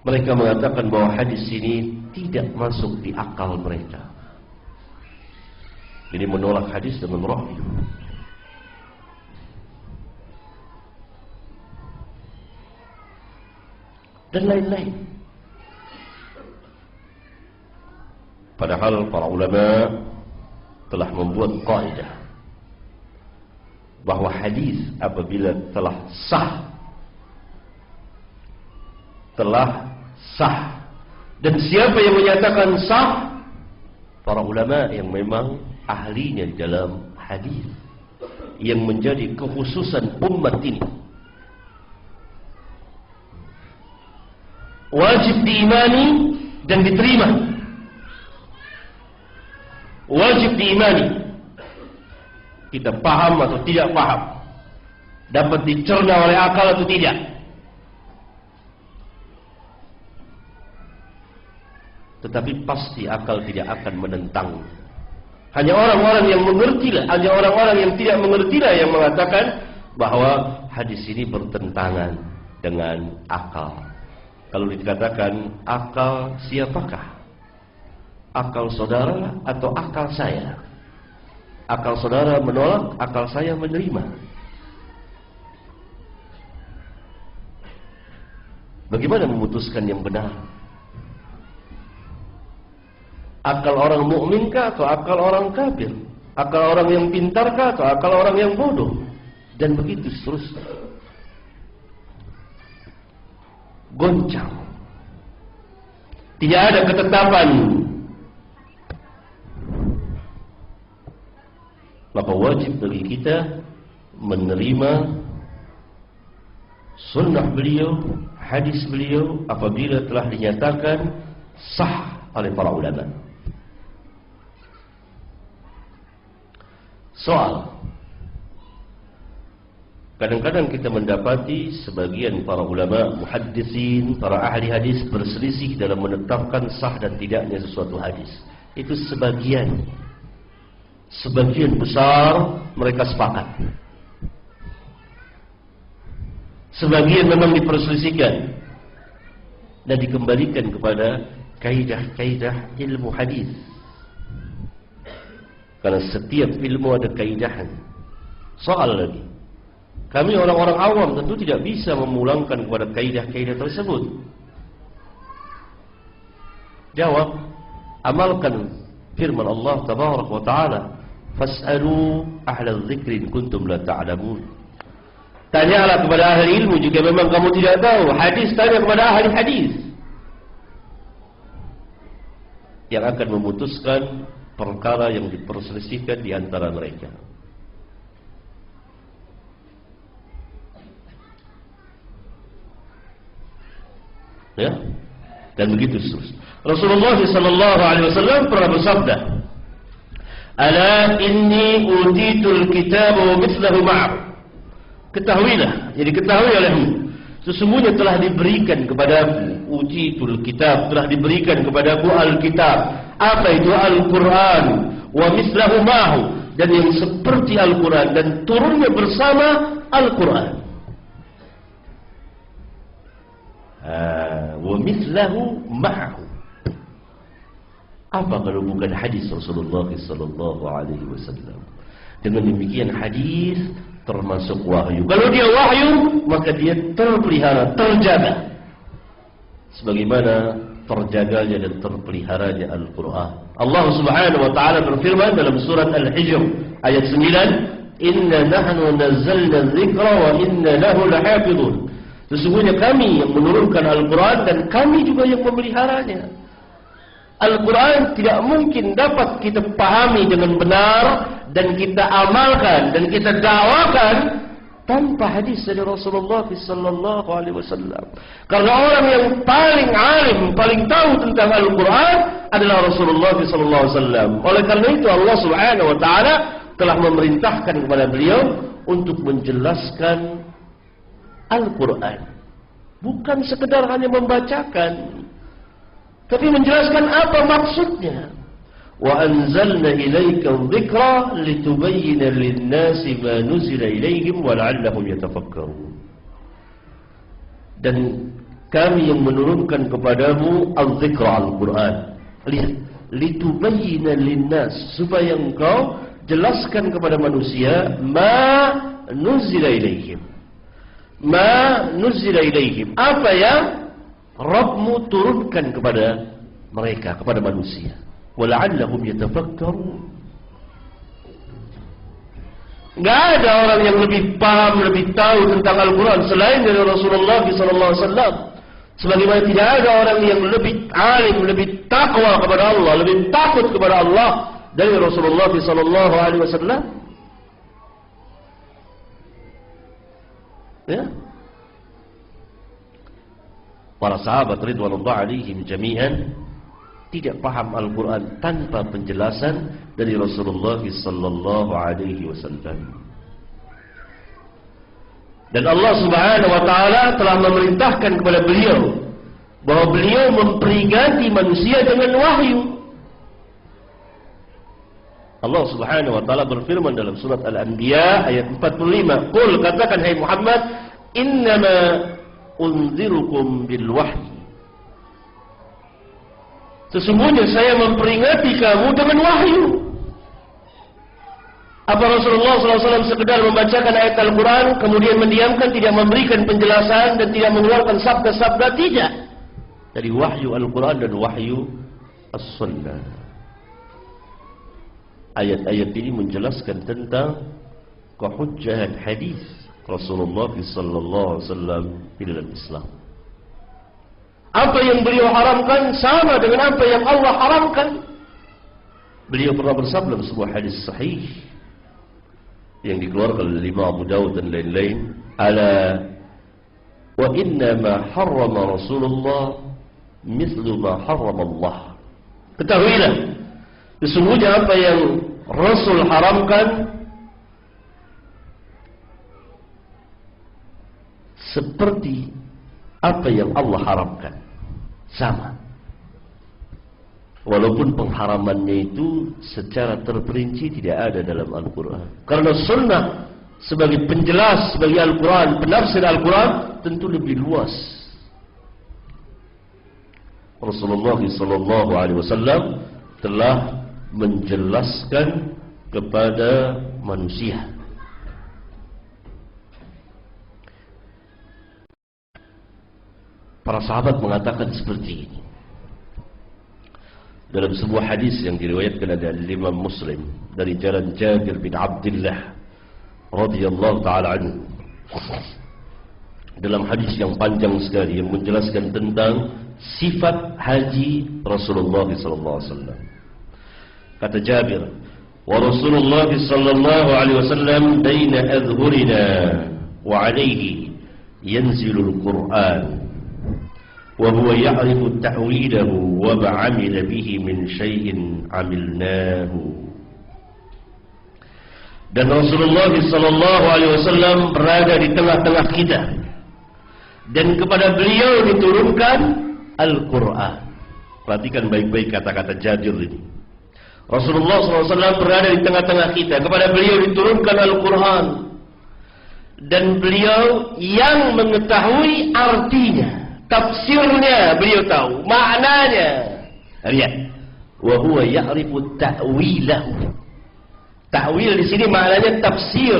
Mereka mengatakan bahwa hadis ini tidak masuk di akal mereka. Jadi menolak hadis dengan wahyu. Dan lain-lain. Padahal para ulama telah membuat kaidah bahwa hadis apabila telah sah dan siapa yang menyatakan sah? Para ulama yang memang ahlinya dalam hadis, yang menjadi kekhususan umat ini. Wajib diimani dan diterima. Wajib diimani. Kita paham atau tidak paham, dapat dicerna oleh akal atau tidak. Tetapi pasti akal tidak akan menentang. Hanya orang-orang yang mengertilah, hanya orang-orang yang tidak mengertilah yang mengatakan bahwa hadis ini bertentangan dengan akal. Kalau dikatakan akal siapakah? Akal saudara atau akal saya? Akal saudara menolak, akal saya menerima. Bagaimana memutuskan yang benar? Akal orang mukminkah atau akal orang kafir? Akal orang yang pintarkah atau akal orang yang bodoh? Dan begitu seterusnya. Goncang. Tidak ada ketetapan. Maka wajib bagi kita menerima sunnah beliau, hadis beliau apabila telah dinyatakan sah oleh para ulama. Soal, kadang-kadang kita mendapati sebagian para ulama muhaddisin, para ahli hadis berselisih dalam menetapkan sah dan tidaknya sesuatu hadis. Itu sebagian besar mereka sepakat. Sebagian memang diperselisihkan dan dikembalikan kepada kaidah-kaidah ilmu hadis. Karena setiap ilmu ada kaidahan. Soal lagi, kami orang-orang awam tentu tidak bisa memulangkan kepada kaidah-kaidah tersebut. Jawab, amalkan firman Allah tabaraka wa ta'ala, fas'alu ahla dzikri in kuntum la ta'lamun. Tanyalah kepada ahli ilmu jika memang kamu tidak tahu. Hadis, tanya kepada ahli hadis yang akan memutuskan perkara yang diperselisihkan di antara mereka. Ya, dan begitu seterusnya. Rasulullah sallallahu alaihi wasallam pernah bersabda, "Ala inni utitul kitaba wa mithluhu ma'ahu." Ketahuilah, jadi ketahui olehmu, sesungguhnya telah diberikan kepadaku utitul kitab, telah diberikan kepadaku Alkitab. Apa itu Al-Quran? Wa mithluhu ma'ahu, dan yang seperti Al-Quran dan turunnya bersama Al-Quran. Wa mithluhu ma'ahu. Apa kalau bukan hadis Rasulullah sallallahu alaihi wasallam? Dengan demikian hadis termasuk wahyu. Kalau dia wahyu, maka dia terpelihara, terjaga. Sebagaimana terjaganya dan terpeliharanya Al-Quran. Allah Subhanahu wa taala berfirman dalam surat Al-Hijr ayat 9, "Inna nahnu nazzalna dzikra wa inna lahu lahafizun." Sesungguhnya kami yang menurunkan Al-Quran dan kami juga yang memeliharanya. Al-Quran tidak mungkin dapat kita pahami dengan benar dan kita amalkan dan kita dakwakan tanpa hadis dari Rasulullah sallallahu alaihi wasallam. Karena orang yang paling alim, paling tahu tentang Al-Quran adalah Rasulullah sallallahu alaihi wasallam. Oleh karena itu Allah Subhanahu wa taala telah memerintahkan kepada beliau untuk menjelaskan Al-Quran. Bukan sekedar hanya membacakan, tapi menjelaskan apa maksudnya. Wa anzalna ilaika dzikra litubayyana lin-nasi ma nuzila ilaihim wa la'allahum yatafakkarun. Dan kami yang menurunkan kepadamu al-dzikra, Al-Quran. Lihat, litubayyana lin-nas, supaya engkau jelaskan kepada manusia ma nuzila ilaihim. Ma nuzila ilaihim, apa yang Rabbmu turunkan kepada mereka, kepada manusia. Wala'allahum yatafakkarun. Enggak ada orang yang lebih paham, lebih tahu tentang Al-Quran selain dari Rasulullah SAW. Sebagaimana tidak ada orang yang lebih alim, lebih takwa kepada Allah, lebih takut kepada Allah dari Rasulullah SAW. Ya. Para sahabat ridwanullah alaihim jami'an tidak paham Al-Quran tanpa penjelasan dari Rasulullah sallallahu alaihi wasallam. Dan Allah Subhanahu wa taala telah memerintahkan kepada beliau bahwa beliau memperingati manusia dengan wahyu. Allah Subhanahu wa taala berfirman dalam surat Al-Anbiya ayat 45, "Qul," katakan hai Muhammad, "Innama unzirukum bil wahyi." Sesungguhnya saya memperingati kamu dengan wahyu. Apa Rasulullah SAW sekedar membacakan ayat Al-Quran, kemudian mendiamkan, tidak memberikan penjelasan dan tidak mengeluarkan sabda-sabda? Tidak. Dari wahyu Al-Quran dan wahyu As-Sunnah. Ayat-ayat ini menjelaskan tentang kehujjahan hadis Rasulullah SAW di dalam Islam. Apa yang beliau haramkan sama dengan apa yang Allah haramkan. Beliau pernah bersabda dalam sebuah hadis sahih yang dikeluarkan oleh Imam Abu Dawud dan lain-lain, "Ala wa inna ma harrama Rasulullah mithlu ma harrama Allah." Ketahuilah, sesungguhnya apa yang Rasul haramkan seperti apa yang Allah haramkan, sama. Walaupun pengharamannya itu secara terperinci tidak ada dalam Al-Quran. Karena sunnah sebagai penjelas, sebagai Al-Quran, penafsir Al-Quran tentu lebih luas. Rasulullah SAW telah menjelaskan kepada manusia. Para sahabat mengatakan seperti ini dalam sebuah hadis yang diriwayatkan oleh Imam Muslim dari jalan Jabir bin Abdullah radhiyallahu taala anhu. Dalam hadis yang panjang sekali yang menjelaskan tentang sifat haji Rasulullah sallallahu alaihi wasallam. Kata Jabir, "Wa Rasulullah sallallahu alaihi wasallam baina adhhurina wa alaihi yanzilul Qur'an. وهو يعرف تأويله وما عمل به من شيء عملناه." Dan Rasulullah SAW berada di tengah-tengah kita, dan kepada beliau diturunkan Al-Quran. Perhatikan baik-baik kata-kata Jabir ini. Rasulullah SAW berada di tengah-tengah kita, kepada beliau diturunkan Al-Quran, dan beliau yang mengetahui artinya. Tafsirnya beliau tahu, maknanya. Lihat, wa huwa ya'rifu ta'wilahu. Ta'wil di sini maknanya tafsir.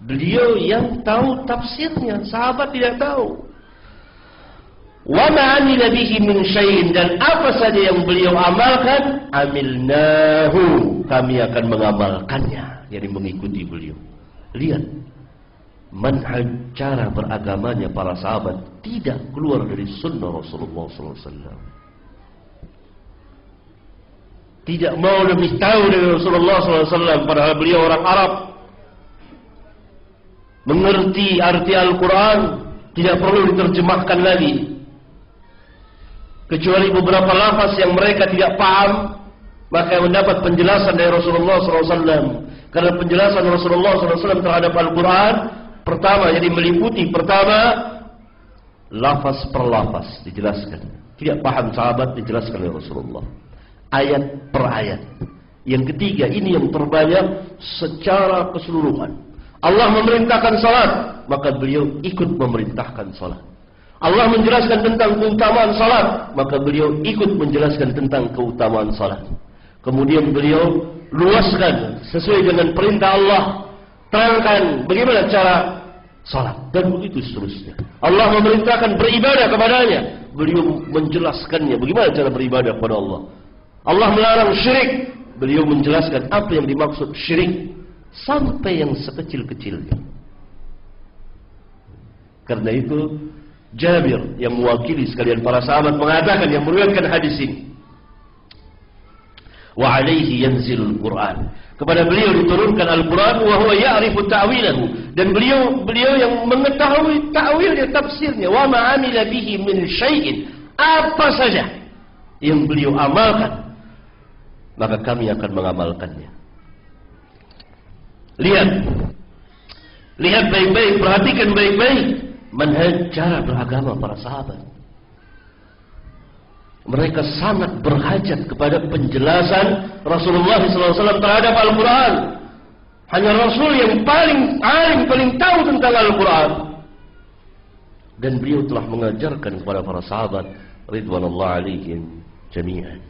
Beliau yang tahu tafsirnya, sahabat tidak tahu. Wa ma 'amila bihi min syai'in, dan apa saja yang beliau amalkan, amilnahu, kami akan mengamalkannya, yakni mengikuti beliau. Lihat manhaj cara beragamanya para sahabat tidak keluar dari sunnah Rasulullah SAW. Tidak mau lebih tahu dari Rasulullah SAW, padahal beliau orang Arab, mengerti arti Al-Quran, tidak perlu diterjemahkan lagi, kecuali beberapa lafaz yang mereka tidak paham, maka mendapat penjelasan dari Rasulullah SAW. Karena penjelasan Rasulullah SAW terhadap Al-Quran pertama, jadi meliputi pertama lafaz per lafaz dijelaskan. Tidak paham sahabat, dijelaskan oleh Rasulullah ayat per ayat. Yang ketiga, ini yang terbanyak secara keseluruhan. Allah memerintahkan salat, maka beliau ikut memerintahkan salat. Allah menjelaskan tentang keutamaan salat, maka beliau ikut menjelaskan tentang keutamaan salat. Kemudian beliau luaskan sesuai dengan perintah Allah, terangkan bagaimana cara salat, dan begitu seterusnya. Allah memerintahkan beribadah kepadanya, beliau menjelaskannya bagaimana cara beribadah kepada Allah. Allah melarang syirik, beliau menjelaskan apa yang dimaksud syirik sampai yang sekecil-kecilnya. Karena itu Jabir yang mewakili sekalian para sahabat mengatakan, yang meriwayatkan hadis ini, wa alaihi yanzilul Quran, kepada beliau diturunkan Al-Quran, wa huwa ya'rifu ta'wilahu, dan beliau yang mengetahui ta'wilnya, tafsirnya, wa ma 'amila bihi min syai'in, apa saja yang beliau amalkan, maka kami akan mengamalkannya. Lihat baik-baik, perhatikan baik-baik manhaj cara beragama para sahabat. Mereka sangat berhajat kepada penjelasan Rasulullah SAW terhadap Al-Quran. Hanya Rasul yang paling alim, paling tahu tentang Al-Quran. Dan beliau telah mengajarkan kepada para sahabat ridwanullah alaihim jami'an.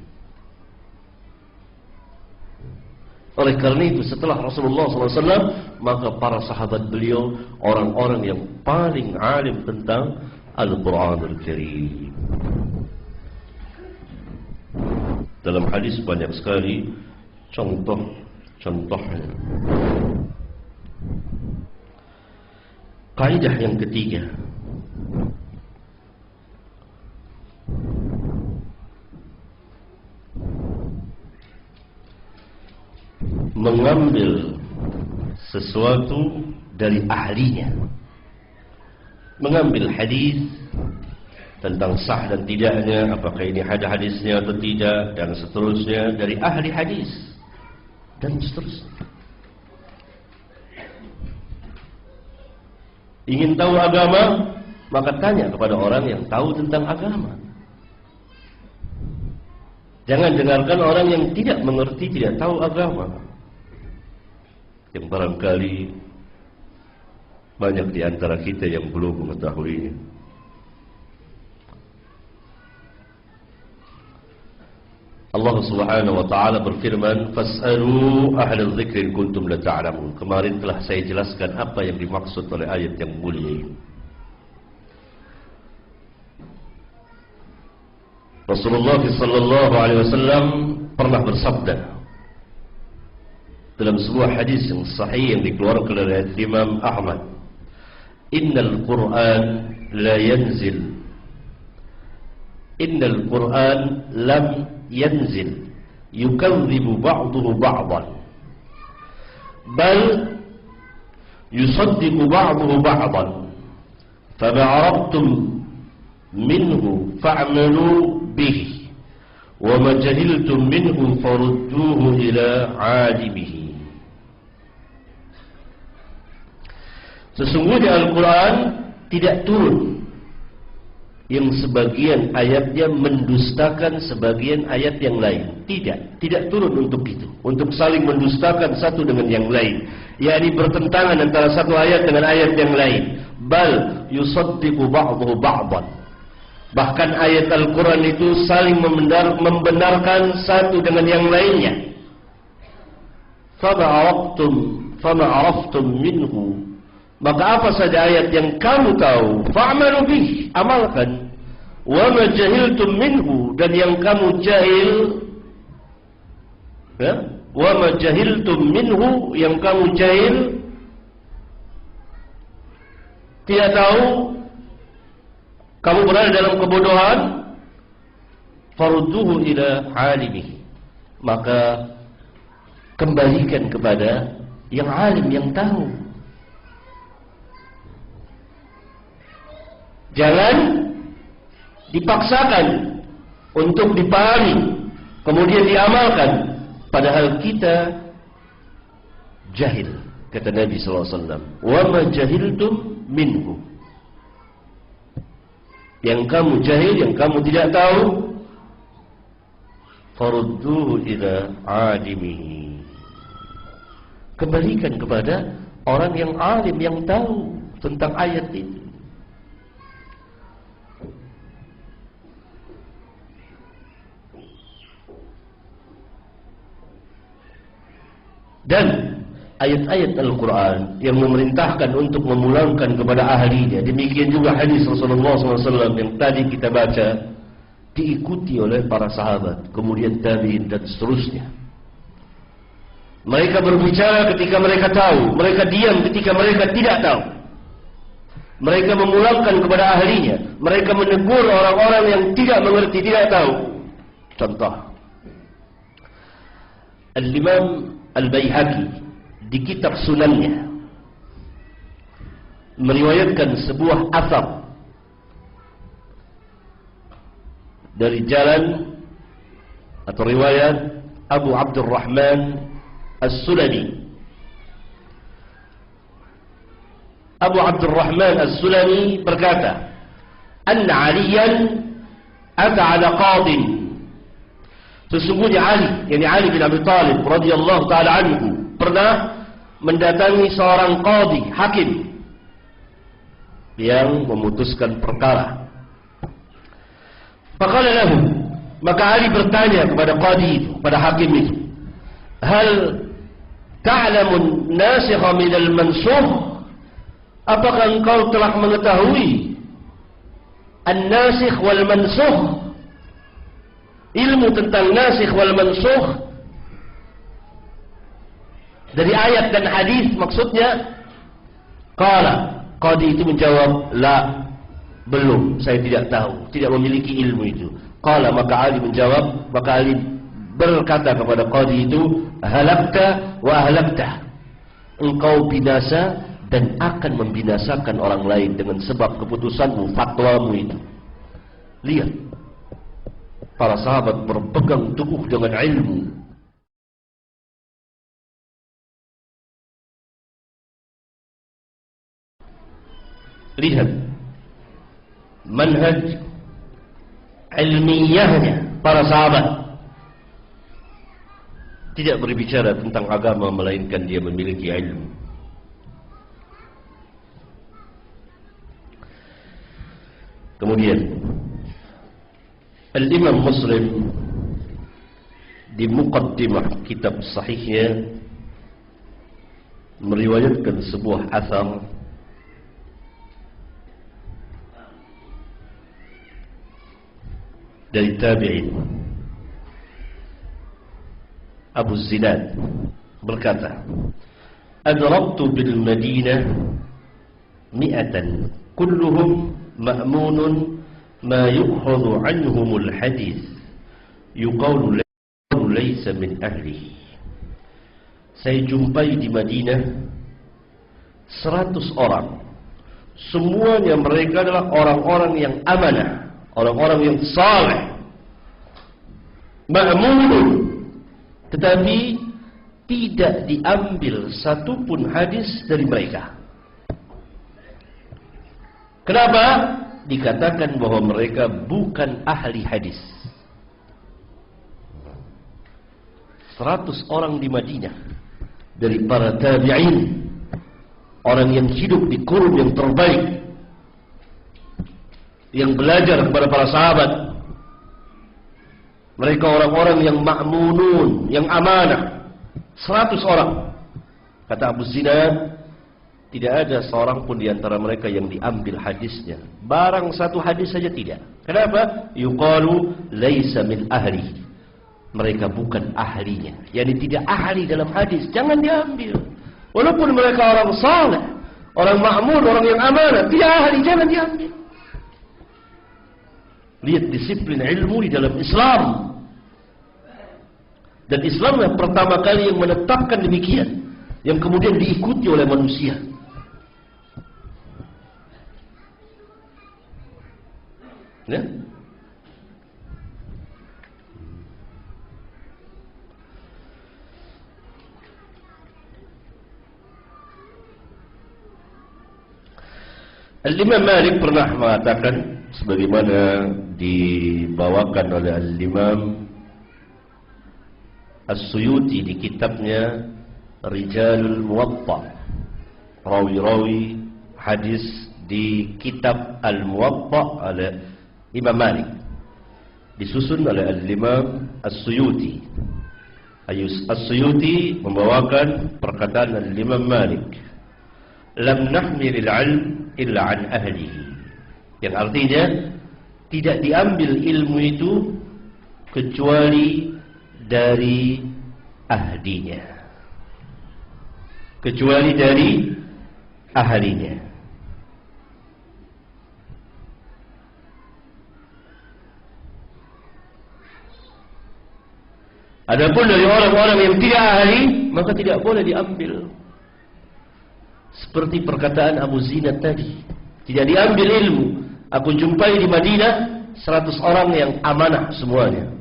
Oleh karena itu setelah Rasulullah SAW, maka para sahabat beliau orang-orang yang paling alim tentang Al-Quranul Karim. Dalam hadis banyak sekali contohnya. Kaidah yang ketiga, mengambil sesuatu dari ahlinya. Mengambil hadis tentang sah dan tidaknya, apakah ini ada hadisnya atau tidak, dan seterusnya dari ahli hadis, dan seterusnya. Ingin tahu agama, maka tanya kepada orang yang tahu tentang agama. Jangan dengarkan orang yang tidak mengerti, tidak tahu agama, yang barangkali banyak di antara kita yang belum mengetahuinya. Allah Subhanahu wa taala berfirman, "Fas'alu ahlal dzikri in kuntum la ta'lamun." Kemarin telah saya jelaskan apa yang dimaksud oleh ayat yang mulia ini. Rasulullah sallallahu alaihi wasallam pernah bersabda dalam sebuah hadis yang sahih yang dikeluarkan oleh Imam Ahmad, "Innal Qur'an la yanzil. Innal Qur'an lam yanzil yukadzibu ba'duhu ba'dan bal yusaddiqu ba'duhu ba'dan fama 'araftum minhu fa'malu bihi wa ma jahiltum minhu farudduhu ila 'alimihi." Sesungguhnya Al-Quran tidak turun yang sebagian ayatnya mendustakan sebagian ayat yang lain. Tidak turun untuk itu, untuk saling mendustakan satu dengan yang lain, yakni bertentangan antara satu ayat dengan ayat yang lain. Bal yusaddiqu ba'duhu ba'dan. Bahkan ayat Al-Quran itu saling membenarkan satu dengan yang lainnya. Fama araftum minhu, maka apa saja ayat yang kamu tahu, fa'malu bih, amalkan. Wa ma jahiltum minhu, dan yang kamu jahil, ya? Wa ma jahiltum minhu, yang kamu jahil, tidak tahu, kamu berada dalam kebodohan, farudduhu ila alimihi, maka kembalikan kepada yang alim, yang tahu. Jangan dipaksakan untuk dipahami kemudian diamalkan, padahal kita jahil. Kata Nabi SAW, "Wa ma jahiltum minhu." Yang kamu jahil, yang kamu tidak tahu, farudduhu ila alimihi, kembalikan kepada orang yang alim, yang tahu tentang ayat itu. Dan ayat-ayat Al-Quran yang memerintahkan untuk memulangkan kepada ahlinya, demikian juga hadis Rasulullah SAW yang tadi kita baca, diikuti oleh para sahabat, kemudian tabi'in dan seterusnya. Mereka berbicara ketika mereka tahu, mereka diam ketika mereka tidak tahu. Mereka memulangkan kepada ahlinya, mereka menegur orang-orang yang tidak mengerti, tidak tahu. Contoh, Al-Imam Al-Baihaqi di kitab Sunannya meriwayatkan sebuah athar dari jalan atau riwayat Abu Abdurrahman As-Sulami. Abu Abdurrahman As-Sulami berkata, "Anna Aliyan ata ala qadin. Sesungguhnya Ali bin Abi Thalib radhiyallahu taala anhu pernah mendatangi seorang qadi, hakim yang memutuskan perkara. Faqala lahu, maka Ali bertanya kepada qadi itu, pada hakim itu, hal ta'lamun nasikha minal mansukh? Apakah engkau telah mengetahui an-nasikh wal mansukh? Ilmu tentang nasikh wal mansukh dari ayat dan hadis maksudnya? Qadi itu menjawab, la, belum, saya tidak tahu, tidak memiliki ilmu itu. Maka Ali menjawab, maka Ali berkata kepada qadi itu, halakta wa ahlakta, engkau binasa dan akan membinasakan orang lain dengan sebab keputusanmu, fatwamu itu. Lihat, para sahabat berpegang teguh dengan ilmu. Lihat manhaj ilmiahnya para sahabat. Tidak berbicara tentang agama, melainkan dia memiliki ilmu. Kemudian Al-Imam Muslim di muqaddimah kitab sahihnya meriwayatkan sebuah athar dari tabi'in. Abu Zinad berkata, adraktu bil Madinah mi'atan kulluhum ma'munun ma yukhadhu anhumul hadith yuqalu laysa min ahlihi. Saya jumpai di Madinah 100 orang, semuanya mereka adalah orang-orang yang amanah, orang-orang yang saleh, ma'munun, tetapi tidak diambil satupun hadis dari mereka. Kenapa? Dikatakan bahwa mereka bukan ahli hadis. 100 orang di Madinah dari para tabi'in, orang yang hidup di kurun yang terbaik, yang belajar kepada para sahabat. Mereka orang-orang yang ma'munun, yang amanah. 100 orang. Kata Abu Zinad, tidak ada seorang pun di antara mereka yang diambil hadisnya. Barang satu hadis saja tidak. Kenapa? Yuqalu laisa min ahli. Mereka bukan ahlinya. Yani tidak ahli dalam hadis, jangan diambil. Walaupun mereka orang saleh, orang ma'mun, orang yang amanah, tidak ahli, jangan diambil. Lihat disiplin ilmu di dalam Islam. Dan Islam yang pertama kali yang menetapkan demikian, yang kemudian diikuti oleh manusia. Ya? Al-Imam Malik pernah mengatakan, sebagaimana dibawakan oleh Al-Imam As-Suyuti di kitabnya Rijalul Muwatta, rawi-rawi hadis di kitab Al-Muwatta oleh Imam Malik, disusun oleh Al-Imam As-Suyuti. As-Suyuti membawakan perkataan Al-Imam Malik, lam nahmilil ilm illa an ahlihi, yang artinya tidak diambil ilmu itu kecuali dari ahlinya, kecuali dari ahlinya. Adapun dari orang-orang yang tidak ahli, maka tidak boleh diambil. Seperti perkataan Abu Zinad tadi, tidak diambil ilmu. Aku jumpai di Madinah 100 orang yang amanah semuanya,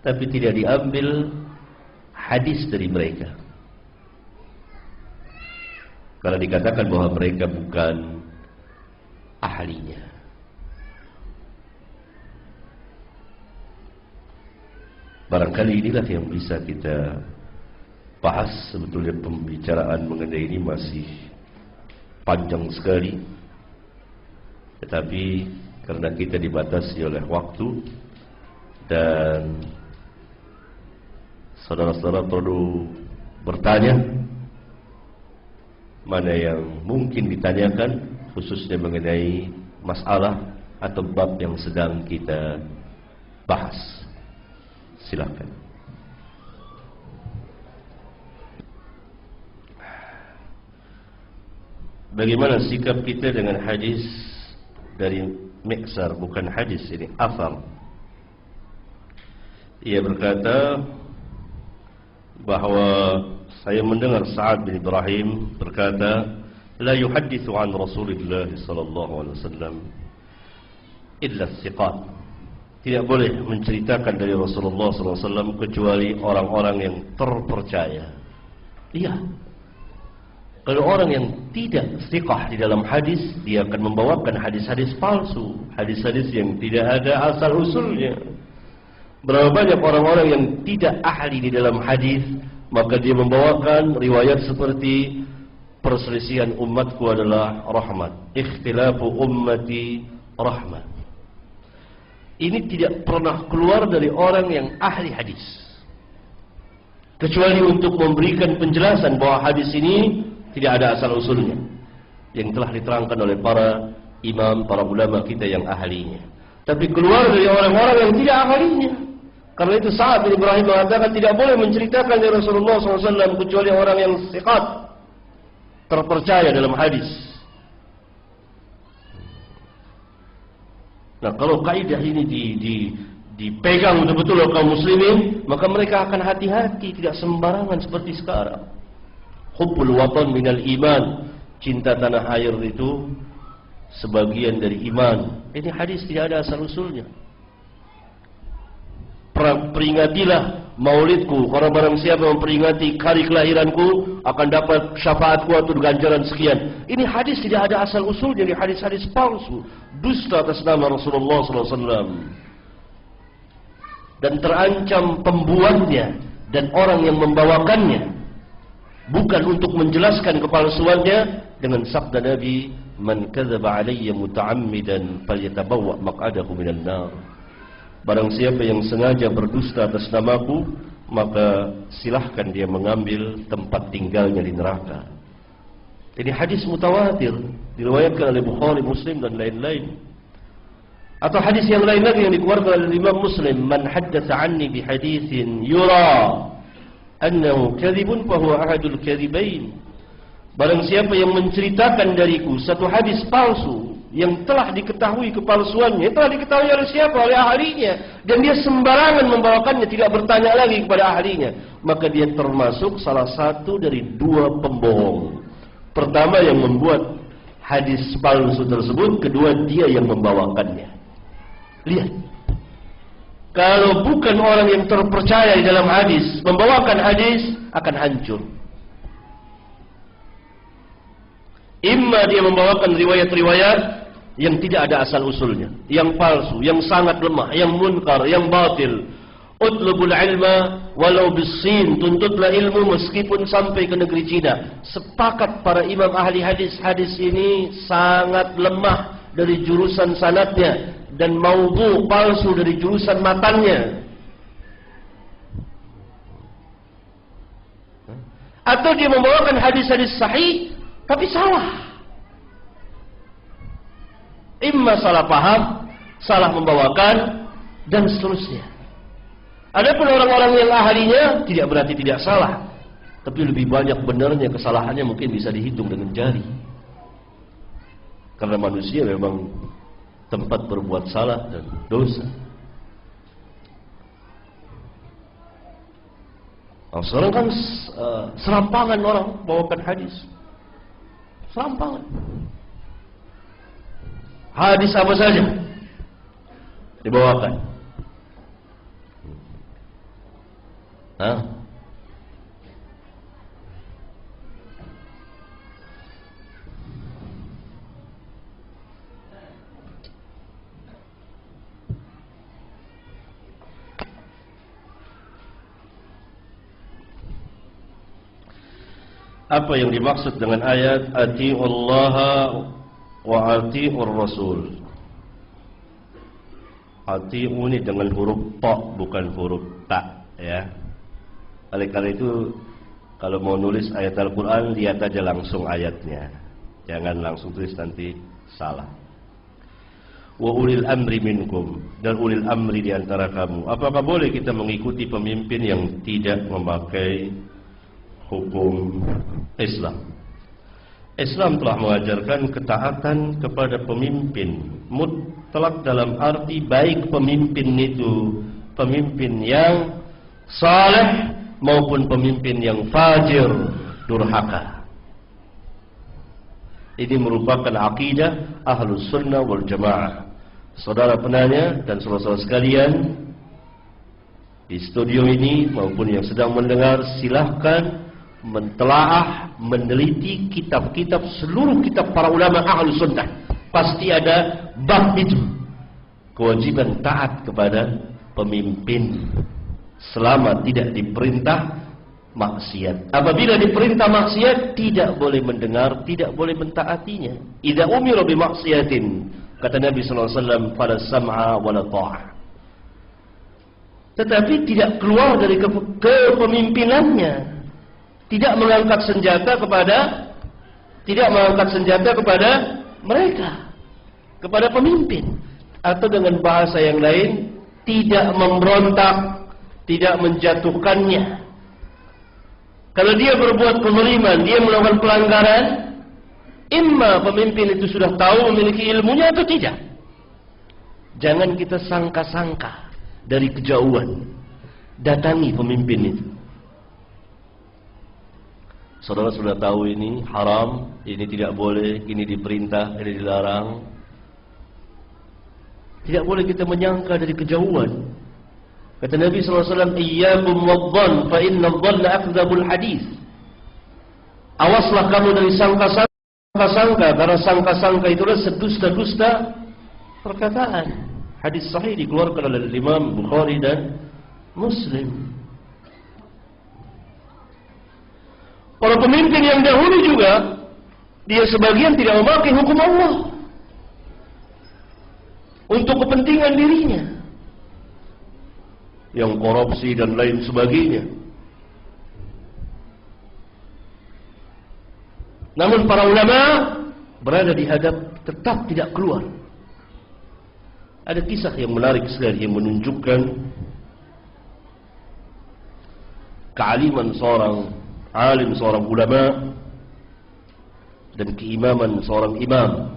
tapi tidak diambil hadis dari mereka, karena dikatakan bahwa mereka bukan ahlinya. Barangkali inilah yang bisa kita bahas. Sebetulnya pembicaraan mengenai ini masih panjang sekali, tetapi karena kita dibatasi oleh waktu dan saudara-saudara perlu bertanya mana yang mungkin ditanyakan, khususnya mengenai masalah atau bab yang sedang kita bahas. Silakan. Bagaimana sikap kita dengan hadis dari Miqsar? Bukan hadis, ini athar. Ia berkata bahawa saya mendengar Sa'ad bin Ibrahim berkata, la yuhaddithu an Rasulillah sallallahu alaihi wasallam illa thiqat. Tidak boleh menceritakan dari Rasulullah SAW kecuali orang-orang yang terpercaya. Iya. Kalau orang yang tidak thiqah di dalam hadis, dia akan membawakan hadis-hadis palsu, hadis-hadis yang tidak ada asal usulnya. Berapa banyak orang-orang yang tidak ahli di dalam hadis, maka dia membawakan riwayat seperti perselisihan umatku adalah rahmat, ikhtilafu ummati rahmat. Ini tidak pernah keluar dari orang yang ahli hadis, kecuali untuk memberikan penjelasan bahwa hadis ini tidak ada asal usulnya, yang telah diterangkan oleh para imam, para ulama kita yang ahlinya. Tapi keluar dari orang-orang yang tidak ahlinya. Karena itu Sa'ad bin Ibrahim mengatakan tidak boleh menceritakan dari Rasulullah SAW kecuali orang yang thiqat, terpercaya dalam hadis. Nah, kalau kaidah ini dipegang betul-betul oleh kaum muslimin, maka mereka akan hati-hati, tidak sembarangan seperti sekarang. Hubbul watan minal iman, cinta tanah air itu sebagian dari iman. Ini hadis tidak ada asal usulnya. Peringatilah maulidku, karena barang siapa memperingati hari kelahiranku akan dapat syafaatku atau ganjaran sekian. Ini hadis tidak ada asal usulnya, ini hadis-hadis palsu, dusta atas nama Rasulullah SAW, dan terancam pembuatnya dan orang yang membawakannya, bukan untuk menjelaskan kepalsuannya dengan sabda Nabi, man kadzaba alayya muta'ammidan falyatabawwa maq'adahu minan nar. Barang siapa yang sengaja berdusta atas namaku, maka silahkan dia mengambil tempat tinggalnya di neraka. Ini hadis mutawatir, diriwayatkan oleh Bukhari, Muslim dan lain-lain. Atau hadis yang lain lagi yang dikeluarkan oleh Imam Muslim, man haddatsa anni bi haditsin yura annahu kadhibun fa huwa ahadul kadhibain. Barang siapa yang menceritakan dariku satu hadis palsu yang telah diketahui kepalsuannya, telah diketahui oleh siapa? Oleh ahlinya, dan dia sembarangan membawakannya, tidak bertanya lagi kepada ahlinya, maka dia termasuk salah satu dari dua pembohong. Pertama yang membuat hadis palsu tersebut, kedua dia yang membawakannya. Lihat, kalau bukan orang yang terpercaya di dalam hadis, membawakan hadis akan hancur. Imma dia membawakan riwayat-riwayat yang tidak ada asal usulnya, yang palsu, yang sangat lemah, yang munkar, yang batil. Utlubul ilma walau bisin, tuntutlah ilmu meskipun sampai ke negeri Cina. Sepakat para imam ahli hadis, hadis ini sangat lemah dari jurusan sanadnya, dan maudhu, palsu dari jurusan matannya. Atau dia membawakan hadis-hadis sahih tapi salah. Imma salah paham, salah membawakan, dan seterusnya. Adapun orang-orang yang ahlinya tidak berarti tidak salah, tapi lebih banyak benarnya, kesalahannya mungkin bisa dihitung dengan jari. Karena manusia memang tempat berbuat salah dan dosa. Nah, sekarang kan serampangan orang bawakan hadis, serampangan. Hadis apa saja dibawakan. Apa yang dimaksud dengan ayat atiullaha wa atiur rasul? Atiu ini dengan huruf ta, bukan huruf ta, ya. Oleh karena itu kalau mau nulis ayat Al-Quran, lihat aja langsung ayatnya, jangan langsung tulis, nanti salah. Wa ulil amri minkum, dan ulil amri di antara kamu. Apakah boleh kita mengikuti pemimpin yang tidak memakai hukum Islam? Islam telah mengajarkan ketaatan kepada pemimpin mutlak, dalam arti baik pemimpin itu pemimpin yang saleh maupun pemimpin yang fajir, durhaka. Ini merupakan akidah Ahlus Sunnah wal Jamaah. Saudara penanya dan saudara-saudara sekalian di studio ini maupun yang sedang mendengar, silahkan mentelaah, meneliti kitab-kitab, seluruh kitab para ulama Ahlus Sunnah. Pasti ada bab itu, kewajiban taat kepada pemimpin selama tidak diperintah maksiat. Apabila diperintah maksiat, tidak boleh mendengar, tidak boleh mentaatinya. Idza umira bi maksiatin, kata Nabi sallallahu alaihi wasallam, fala sam'a wala ta'ah. Tetapi tidak keluar dari kepemimpinannya. Tidak mengangkat senjata kepada mereka, kepada pemimpin, atau dengan bahasa yang lain, tidak memberontak, tidak menjatuhkannya. Kalau dia berbuat kezaliman, dia melakukan pelanggaran, imma pemimpin itu sudah tahu, memiliki ilmunya atau tidak. Jangan kita sangka-sangka dari kejauhan, datangi pemimpin itu. Saudara sudah tahu ini haram, ini tidak boleh, ini diperintah, ini dilarang. Tidak boleh kita menyangka dari kejauhan. Kata Nabi SAW, iyyakum wadh-dhann fa inna adh-dhanna akdzabul hadis. Awaslah kamu dari sangka-sangka, karena sangka-sangka itulah sedusta-dusta perkataan. Hadis sahih dikeluarkan oleh Imam Bukhari dan Muslim. Para pemimpin yang dahulu juga, dia sebagian tidak memakai hukum Allah untuk kepentingan dirinya, yang korupsi dan lain sebagainya. Namun para ulama berada di hadap, tetap tidak keluar. Ada kisah yang menarik sekali yang menunjukkan kealiman seorang alim, seorang ulama, dan keimaman seorang imam.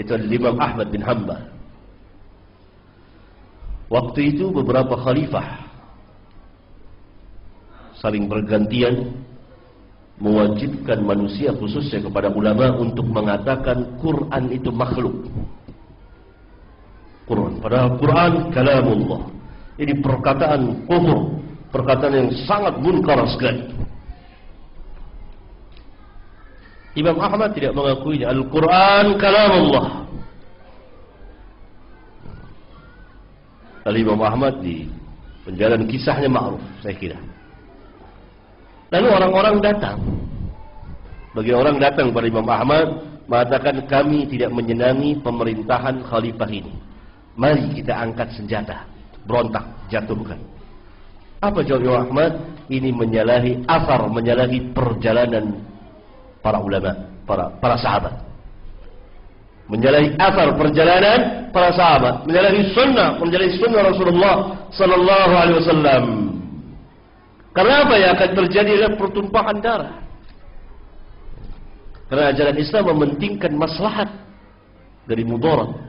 Itu adalah Imam Ahmad bin Hanbal. Waktu itu beberapa khalifah saling bergantian mewajibkan manusia, khususnya kepada ulama, untuk mengatakan Quran itu makhluk. Padahal Quran kalamullah. Ini perkataan kufur, perkataan yang sangat munkar sekali. Imam Ahmad tidak mengakuinya. Al-Quran kalamullah. Lalu Imam Ahmad di penjelasan kisahnya ma'ruf, saya kira. Lalu orang-orang datang. Bagi orang datang kepada Imam Ahmad, mengatakan kami tidak menyenangi pemerintahan khalifah ini. Mari kita angkat senjata, berontak, jatuhkan. Apa jawab Imam Ahmad? Ini menyalahi asar, menyalahi perjalanan para ulama, para sahabat. Menyalahi asar perjalanan para sahabat, menyalahi sunnah Rasulullah sallallahu alaihi wasallam. Karena apa ya? Akan terjadi pertumpahan darah. Karena ajaran Islam mementingkan maslahat dari mudarat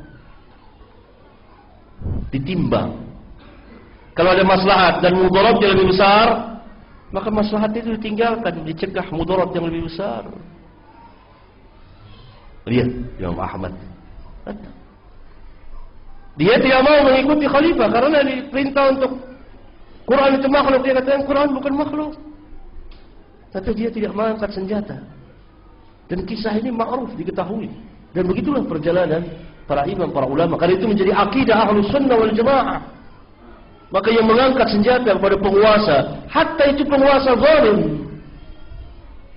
ditimbang. Kalau ada maslahat dan mudarat yang lebih besar, maka maslahat itu ditinggalkan, dicegah mudarat yang lebih besar. Lihat Imam Ahmad, dia tidak mau mengikuti khalifah karena diperintah untuk Quran itu makhluk. Dia katakan Quran bukan makhluk, tapi dia tidak mengangkat senjata. Dan kisah ini ma'ruf, diketahui. Dan begitulah perjalanan para imam, para ulama. Karena itu menjadi akidah Ahlus Sunnah wal Jamaah. Maka yang mengangkat senjata kepada penguasa, hatta itu penguasa zalim,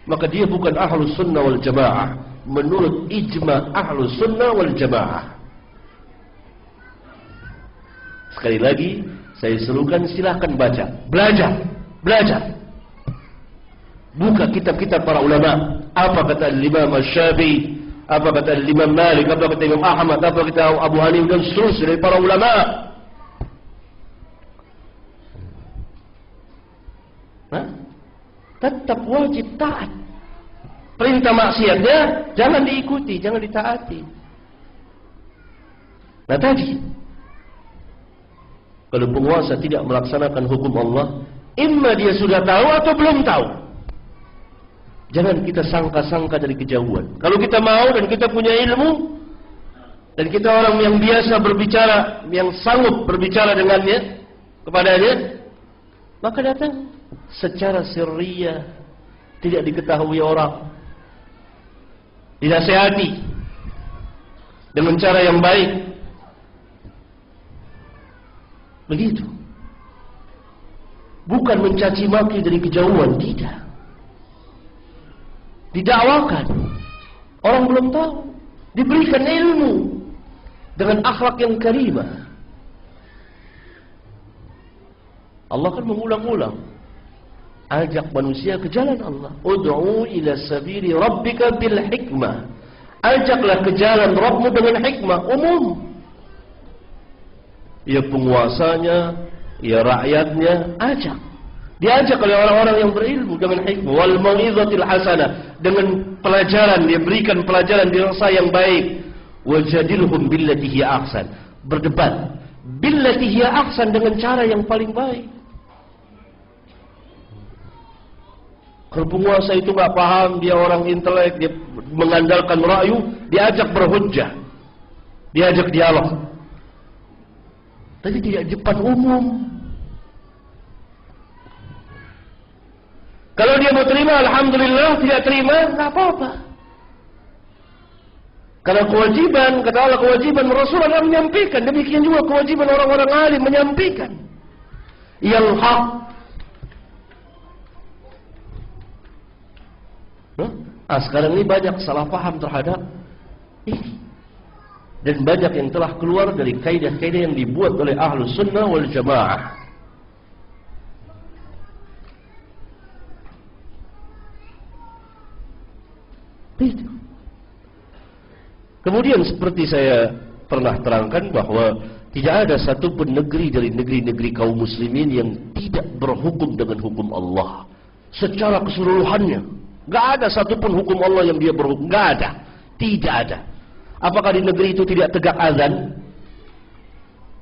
maka dia bukan ahlus sunnah wal jamaah menurut ijma ahlus sunnah wal jamaah. Sekali lagi saya serukan, silahkan baca, belajar. Buka kitab-kitab para ulama. Apa kata Imam Syafi'i, apa kata Imam Malik, apa kata Imam Ahmad, apa kata Abu Hanifah dan seterusnya dari para ulama. Tetap wajib taat. Perintah maksiatnya jangan diikuti, jangan ditaati. Nah tadi, kalau penguasa tidak melaksanakan hukum Allah, imma dia sudah tahu atau belum tahu. Jangan kita sangka-sangka dari kejauhan. Kalau kita mau dan kita punya ilmu, dan kita orang yang biasa berbicara, yang sanggup berbicara dengannya, kepadanya, maka datang secara sirriyah, tidak diketahui orang, dinasihati dengan cara yang baik. Begitu. Bukan mencaci maki dari kejauhan, tidak. Didakwakan. Orang belum tahu, diberikan ilmu dengan akhlak yang karimah. Allah kan mengulang-ulang, ajak manusia ke jalan Allah. Ud'u ila sabili rabbika bil hikmah. Ajaklah ke jalan Rabbmu dengan hikmah umum. Ya penguasanya, ya rakyatnya, ajak. Diajak oleh orang-orang yang berilmu dengan hikmah. Wal mau'izatil hasanah, dengan pelajaran, dia berikan pelajaran di rasa yang baik. Wajadilhum billati hiya ahsan. Berdebat billati hiya ahsan, dengan cara yang paling baik. Kalau penguasa itu nggak paham, dia orang intelek, dia mengandalkan ra'yu, diajak berhujjah, diajak dialog. Tapi tidak di depan umum. Kalau dia mau terima, alhamdulillah. Tidak terima, nggak apa-apa. Karena kewajiban, kata Allah, kewajiban Rasulullah menyampaikan. Demikian juga kewajiban orang-orang alim menyampaikan yang hak. Sekarang ini banyak salah paham terhadap ini, dan banyak yang telah keluar dari kaidah-kaidah yang dibuat oleh ahlus sunnah wal jamaah. Itu. Kemudian seperti saya pernah terangkan bahwa tidak ada satu pun negeri dari negeri-negeri kaum muslimin yang tidak berhukum dengan hukum Allah secara keseluruhannya. Enggak ada satupun hukum Allah yang dia berhukum, enggak ada. Tidak ada. Apakah di negeri itu tidak tegak azan?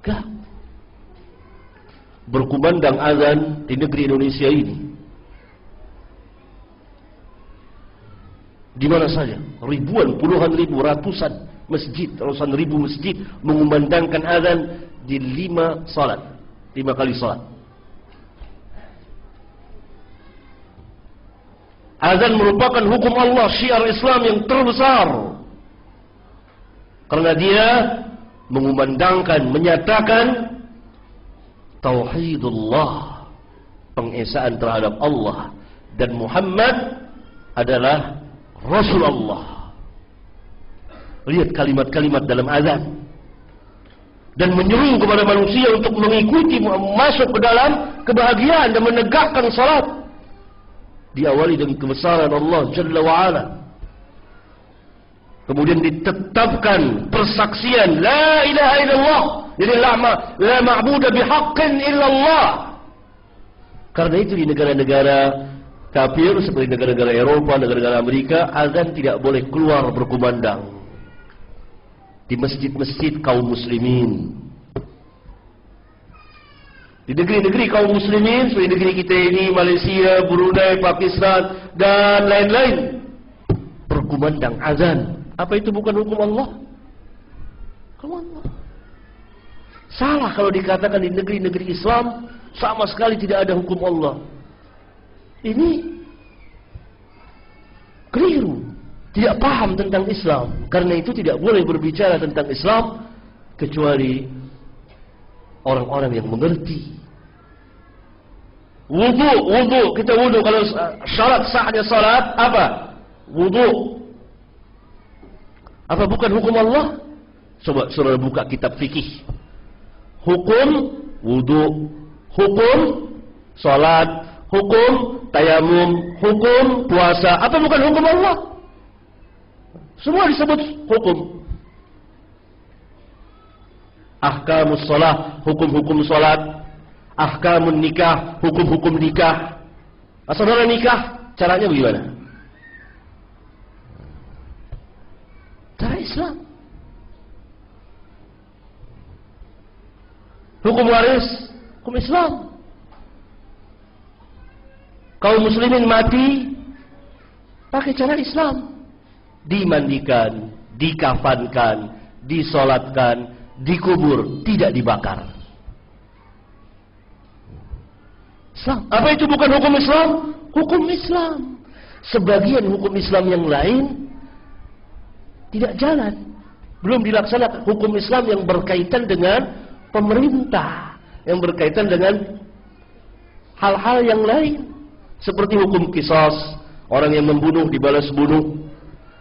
Enggak. Berkumandang azan di negeri Indonesia ini. Di mana saja, ribuan, puluhan ribu, ratusan masjid, ratusan ribu masjid mengumandangkan azan di 5 kali salat. Azan merupakan hukum Allah, syiar Islam yang terbesar. Karena dia mengumandangkan, menyatakan tauhidullah, pengesaan terhadap Allah, dan Muhammad adalah Rasulullah. Lihat kalimat-kalimat dalam azan, dan menyeru kepada manusia untuk mengikuti, masuk ke dalam kebahagiaan dan menegakkan salat. Diawali dengan kebesaran Allah Jalla wa'ala. Kemudian ditetapkan persaksian la ilaha illallah, jadi la ma'budu bihaqqin illallah. Karena itu di negara-negara kafir seperti negara-negara Eropa, negara-negara Amerika, azan tidak boleh keluar berkumandang di masjid-masjid kaum muslimin. Di negeri-negeri kaum muslimin seperti negeri kita ini, Malaysia, Brunei, Pakistan dan lain-lain, berkumandang azan. Apa itu bukan hukum Allah? Hukum Allah. Salah kalau dikatakan di negeri-negeri Islam sama sekali tidak ada hukum Allah. Ini keliru, tidak paham tentang Islam. Karena itu tidak boleh berbicara tentang Islam kecuali orang-orang yang mengerti. Wudu, kita wudu. Kalau syarat sahnya salat apa? Wudu. Apa bukan hukum Allah? Coba saudara buka kitab fikih. Hukum wudu, hukum salat, hukum tayamum, hukum puasa. Apa bukan hukum Allah? Semua disebut hukum. Ahkamus salat, hukum-hukum salat. Ahkamun nikah, hukum-hukum nikah. Saudara nikah, caranya bagaimana? Cara Islam. Hukum waris, hukum Islam. Kaum muslimin mati pakai cara Islam. Dimandikan, dikafankan, disolatkan, dikubur, tidak dibakar. Islam. Apa itu bukan hukum Islam? Hukum Islam. Sebagian hukum Islam yang lain tidak jalan, belum dilaksanakan. Hukum Islam yang berkaitan dengan pemerintah, yang berkaitan dengan hal-hal yang lain, seperti hukum qisas, orang yang membunuh dibalas bunuh,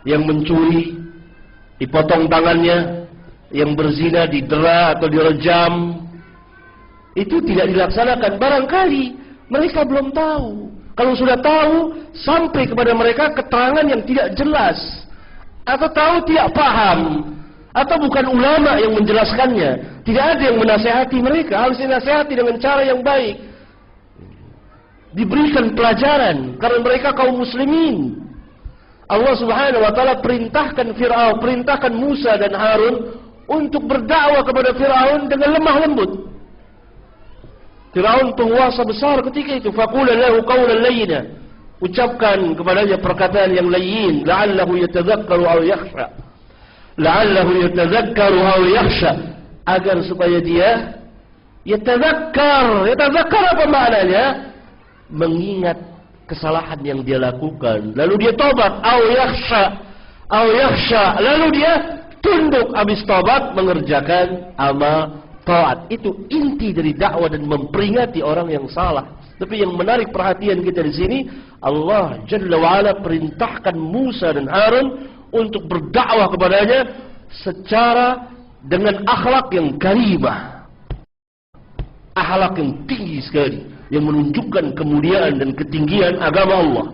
yang mencuri dipotong tangannya, yang berzina didera atau direjam. Itu tidak dilaksanakan. Barangkali mereka belum tahu. Kalau sudah tahu, sampai kepada mereka keterangan yang tidak jelas, atau tahu tidak paham, atau bukan ulama yang menjelaskannya, tidak ada yang menasihati mereka. Harus dinasihati dengan cara yang baik, diberikan pelajaran, karena mereka kaum muslimin. Allah Subhanahu wa taala perintahkan Fir'aun, perintahkan Musa dan Harun untuk berdakwah kepada Fir'aun dengan lemah lembut. Fir'aun penguasa besar ketika itu. Faqula lahu qawlan layyina, ucapkan kepadanya perkataan yang layyin, la'allahu yatadzakkaru aw yakhsha. La'allahu yatadzakkaru aw yakhsha, agar supaya dia yatadzakkar. Yatadzakkar apa maknanya? Mengingat kesalahan yang dia lakukan, lalu dia tobat. Aw yakhsha, lalu dia tunduk habis tobat, mengerjakan amal taat. Itu inti dari dakwah dan memperingati orang yang salah. Tapi yang menarik perhatian kita di sini, Allah Jalla wa'ala perintahkan Musa dan Harun untuk berdakwah kepadanya secara dengan akhlak yang karimah, akhlak yang tinggi sekali, yang menunjukkan kemuliaan dan ketinggian agama Allah,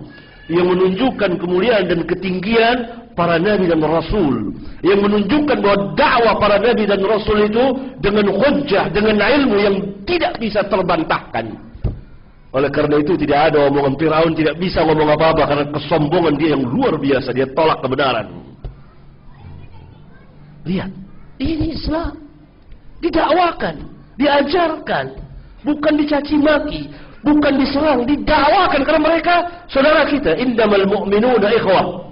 yang menunjukkan kemuliaan dan ketinggian para nabi dan rasul, yang menunjukkan bahwa dakwah para nabi dan rasul itu dengan hujjah, dengan ilmu yang tidak bisa terbantahkan. Oleh karena itu tidak ada omongan Fir'aun, tidak bisa ngomong apa-apa karena kesombongan dia yang luar biasa. Dia tolak kebenaran. Lihat, ini Islam, didakwakan, diajarkan, bukan dicaci maki, bukan diserang, didakwakan karena mereka saudara kita. Innamal mu'minuna ikhwah.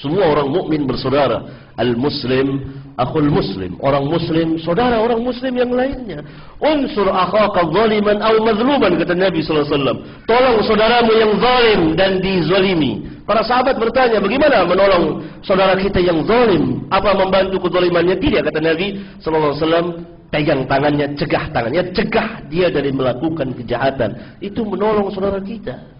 Semua orang mukmin bersaudara. Al-muslim akhul muslim. Orang muslim saudara orang muslim yang lainnya. Unsur akhaka zaliman aw mazluman, kata Nabi sallallahu alaihi wasallam. Tolong saudaramu yang zalim dan dizalimi. Para sahabat bertanya, bagaimana menolong saudara kita yang zalim? Apa membantu kezalimannya? Tidak, kata Nabi sallallahu alaihi wasallam. Pegang tangannya, cegah dia dari melakukan kejahatan. Itu menolong saudara kita.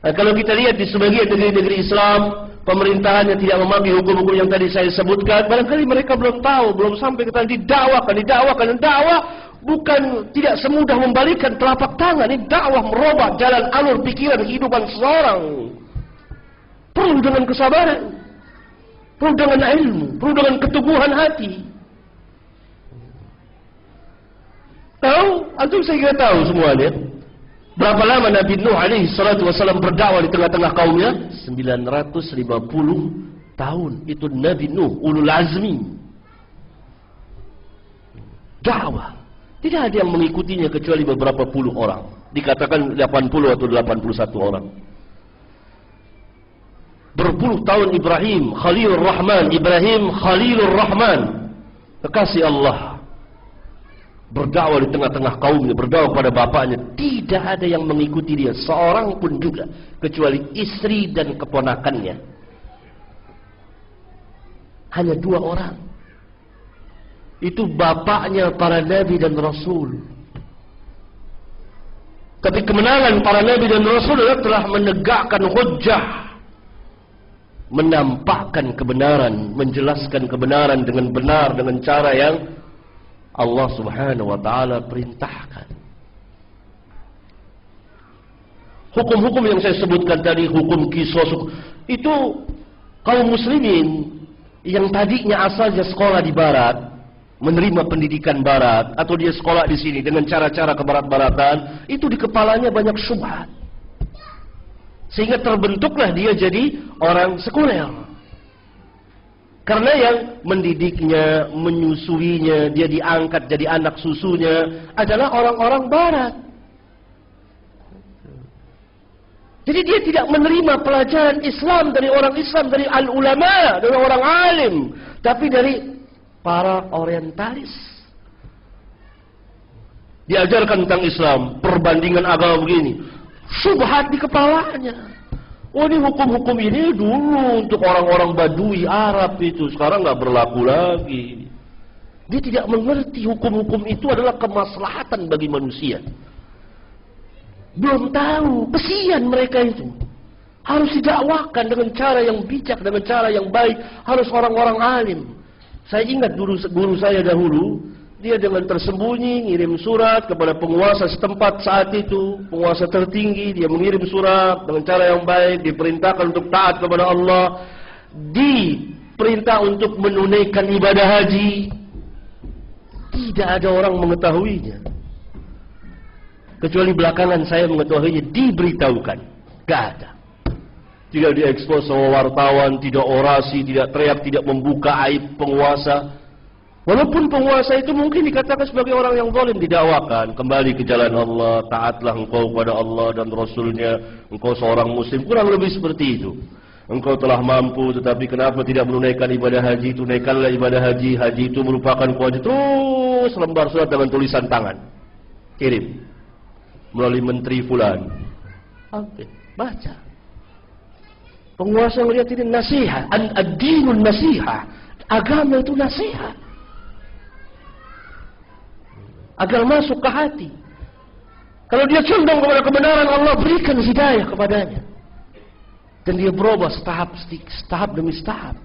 Nah, kalau kita lihat di sebagian negeri-negeri Islam, pemerintahannya tidak memahami hukum-hukum yang tadi saya sebutkan. Barangkali mereka belum tahu, belum sampai ke tangan. Didakwakan. Dan dakwah bukan tidak semudah membalikkan telapak tangan. Ini dakwah merubah jalan alur pikiran kehidupan seseorang. Perlu dengan kesabaran, perlu dengan ilmu, perlu dengan keteguhan hati. Tahu? Antum saya kira tahu semuanya. Berapa lama Nabi Nuh alaihi salatu wasallam berdakwah di tengah-tengah kaumnya? 950 tahun. Itu Nabi Nuh, ulul azmi. Dakwah. Tidak ada yang mengikutinya kecuali beberapa puluh orang. Dikatakan 80 atau 81 orang. Berpuluh tahun Ibrahim Khalilur Rahman, kekasih Allah, berdakwah di tengah-tengah kaumnya, berdakwah pada bapaknya. Tidak ada yang mengikuti dia, seorang pun juga, kecuali istri dan keponakannya. Hanya 2 orang. Itu bapaknya para nabi dan rasul. Tapi kemenangan para nabi dan rasul adalah telah menegakkan hujjah, menampakkan kebenaran, menjelaskan kebenaran dengan benar, dengan cara yang Allah Subhanahu wa ta'ala perintahkan. Hukum-hukum yang saya sebutkan tadi, hukum kisos, itu kaum muslimin yang tadinya asalnya sekolah di barat, menerima pendidikan barat, atau dia sekolah di sini dengan cara-cara kebarat-baratan, itu di kepalanya banyak syubhat. Sehingga terbentuklah dia jadi orang sekuler. Karena yang mendidiknya, menyusuinya, dia diangkat jadi anak susunya adalah orang-orang barat. Jadi dia tidak menerima pelajaran Islam dari orang Islam, dari al-ulama, dari orang alim, tapi dari para orientalis. Diajarkan tentang Islam, perbandingan agama begini, syubhat di kepalanya. Oh, ini hukum-hukum ini dulu untuk orang-orang Badui Arab itu, sekarang nggak berlaku lagi. Dia tidak mengerti hukum-hukum itu adalah kemaslahatan bagi manusia. Belum tahu, kesian mereka itu. Harus didakwakan dengan cara yang bijak, dengan cara yang baik, harus orang-orang alim. Saya ingat guru saya dahulu, dia dengan tersembunyi ngirim surat kepada penguasa setempat saat itu, penguasa tertinggi, dia mengirim surat dengan cara yang baik, diperintahkan untuk taat kepada Allah, diperintah untuk menunaikan ibadah haji. Tidak ada orang mengetahuinya. Kecuali belakangan saya mengetahuinya, diberitahukan. Gak ada. Tidak diekspos sama wartawan, tidak orasi, tidak teriak, tidak membuka aib penguasa. Walaupun penguasa itu mungkin dikatakan sebagai orang yang zalim, didakwakan. Kembali ke jalan Allah, taatlah engkau kepada Allah dan Rasulnya, engkau seorang muslim. Kurang lebih seperti itu. Engkau telah mampu, tetapi kenapa tidak menunaikan ibadah haji? Tunaikanlah ibadah haji. Haji itu merupakan kewajiban. Terus lembar surat dengan tulisan tangan. Kirim. Melalui menteri fulan. Oke, baca. Penguasa melihat ini nasihat, ad-dinun nasihat, agama itu nasihat, agar masuk ke hati. Kalau dia condong kepada kebenaran, Allah berikan hidayah kepadanya, dan dia berubah setahap demi setahap.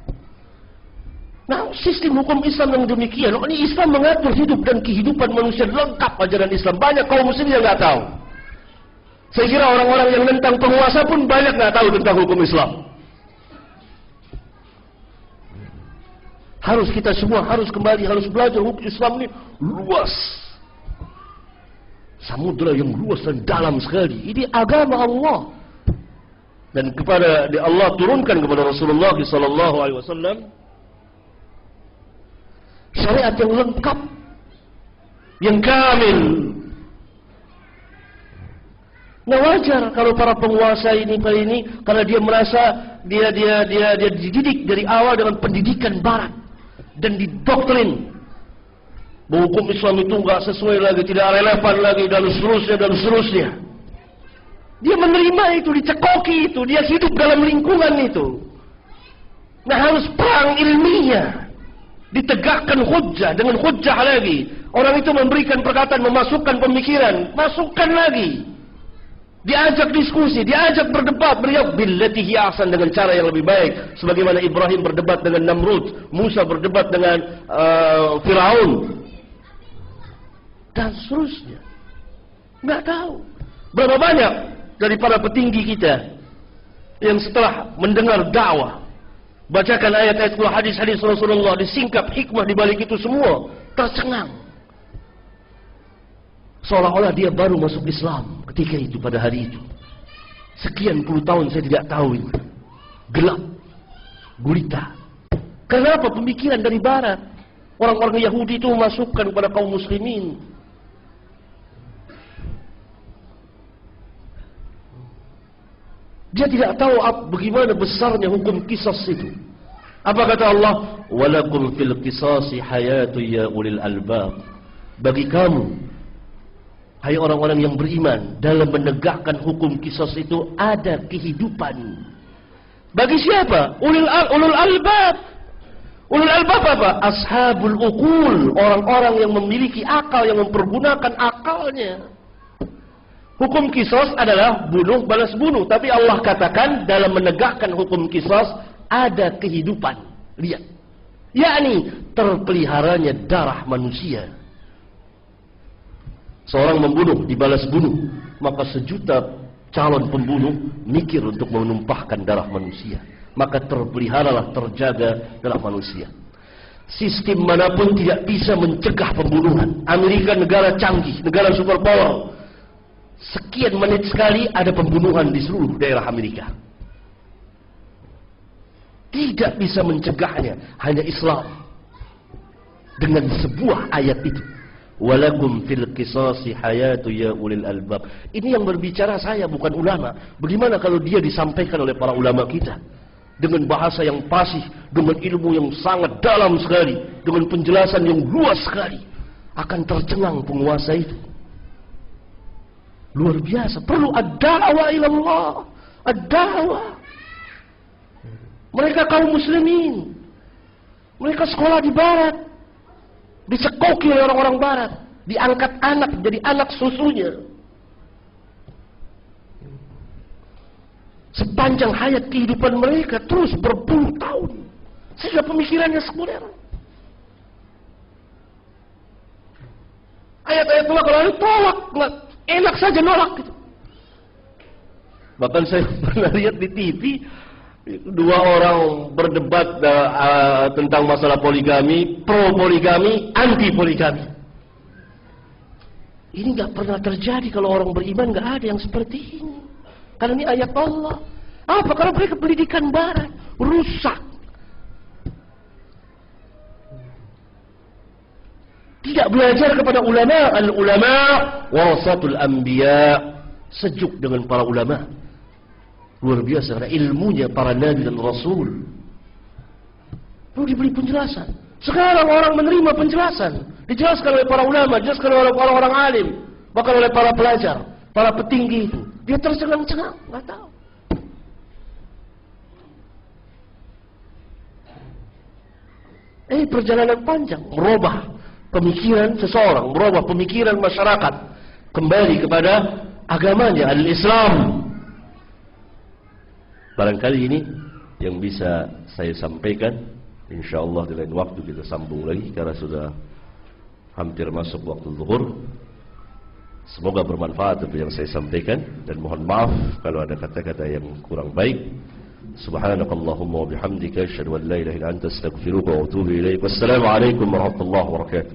Nah, sistem hukum Islam yang demikian, ini Islam mengatur hidup dan kehidupan manusia, lengkap ajaran Islam. Banyak kaum muslim yang nggak tahu. Saya kira orang-orang yang nentang penguasa pun banyak nggak tahu tentang hukum Islam. Harus kita semua harus kembali, harus belajar hukum Islam ini luas. Samudra yang luas dan dalam sekali. Ini agama Allah. Dan kepada Allah turunkan kepada Rasulullah SAW syariat yang lengkap, yang kamil. Nah, wajar kalau para penguasa ini karena dia merasa dia dididik dari awal dengan pendidikan barat dan didoktrin bahwa hukum Islam itu enggak sesuai lagi, tidak relevan lagi, dan seterusnya. Dia menerima itu, dicekoki itu, dia hidup dalam lingkungan itu. Nah, harus perang ilmiah, ditegakkan hujjah, dengan hujjah lagi. Orang itu memberikan perkataan, memasukkan pemikiran, masukkan lagi. Diajak diskusi, diajak berdebat, beliau billati hiya ahsan, dengan cara yang lebih baik. Sebagaimana Ibrahim berdebat dengan Namrud, Musa berdebat dengan Firaun, dan seterusnya. Nggak tahu berapa banyak dari para petinggi kita yang setelah mendengar dakwah, bacakan ayat-ayat hadis-hadis Rasulullah, disingkap hikmah di balik itu semua, tercengang. Seolah-olah dia baru masuk Islam ketika itu, pada hari itu. Sekian puluh tahun saya tidak tahu ini. Gelap, gulita. Kenapa? Pemikiran dari barat. Orang-orang Yahudi itu memasukkan kepada kaum muslimin. Dia tidak tahu bagaimana besarnya hukum qisas itu. Apa kata Allah? Walakum fil qisasi hayatu ya ulil albab. Bagi kamu, hai orang-orang yang beriman, dalam menegakkan hukum qisas itu ada kehidupan. Bagi siapa? Ulul albab. Ulul albab apa? Ashabul uqul, orang-orang yang memiliki akal, yang mempergunakan akalnya. Hukum kisos adalah bunuh balas bunuh, tapi Allah katakan dalam menegakkan hukum kisos ada kehidupan. Lihat, yakni terpeliharanya darah manusia. Seorang membunuh dibalas bunuh, maka sejuta calon pembunuh mikir untuk menumpahkan darah manusia. Maka terpeliharalah, terjaga darah manusia. Sistem manapun tidak bisa mencegah pembunuhan. Amerika negara canggih, negara superpower. Sekian menit sekali ada pembunuhan di seluruh daerah Amerika. Tidak bisa mencegahnya, hanya Islam. Dengan sebuah ayat itu. Walakum fil qisasi hayatu ya ulil albab. Ini yang berbicara saya, bukan ulama. Bagaimana kalau dia disampaikan oleh para ulama kita dengan bahasa yang fasih, dengan ilmu yang sangat dalam sekali, dengan penjelasan yang luas sekali, akan tercengang penguasa itu. Luar biasa. Perlu ad-da'wah ilallah, ad-da'wah. Mereka kaum muslimin, mereka sekolah di barat, dicekoki oleh orang-orang barat, diangkat anak jadi anak susunya. Sepanjang hayat kehidupan mereka terus berpuluh tahun, sehingga pemikirannya sekuler. Ayat-ayat Allah kalau tolak, enak saja nolak gitu. Bahkan saya pernah lihat di TV dua orang berdebat tentang masalah poligami, pro poligami, anti poligami. Ini nggak pernah terjadi kalau orang beriman, nggak ada yang seperti ini. Karena ini ayat Allah. Apa? Karena mereka pendidikan barat rusak. Tidak belajar kepada ulama. Al-ulama warasatul anbiya. Sejuk dengan para ulama. Luar biasa karena ilmunya para nabi dan rasul. Perlu diberi penjelasan. Sekarang orang menerima penjelasan. Dijelaskan oleh para ulama, dijelaskan oleh orang-orang alim, bahkan oleh para pelajar, para petinggi itu. Dia tercengang-cengang, nggak tahu. Perjalanan panjang, merubah pemikiran seseorang, merubah pemikiran masyarakat, kembali kepada agamanya, al-Islam. Barangkali ini yang bisa saya sampaikan. InsyaAllah di lain waktu kita sambung lagi, karena sudah hampir masuk waktu zuhur. Semoga bermanfaat apa yang saya sampaikan, dan mohon maaf kalau ada kata-kata yang kurang baik. Subhanakallahumma wa bihamdika asyhadu an la ilaha illa anta astaghfiruka wa atubu ilaik. Wassalamu alaikum warahmatullahi wabarakatuh.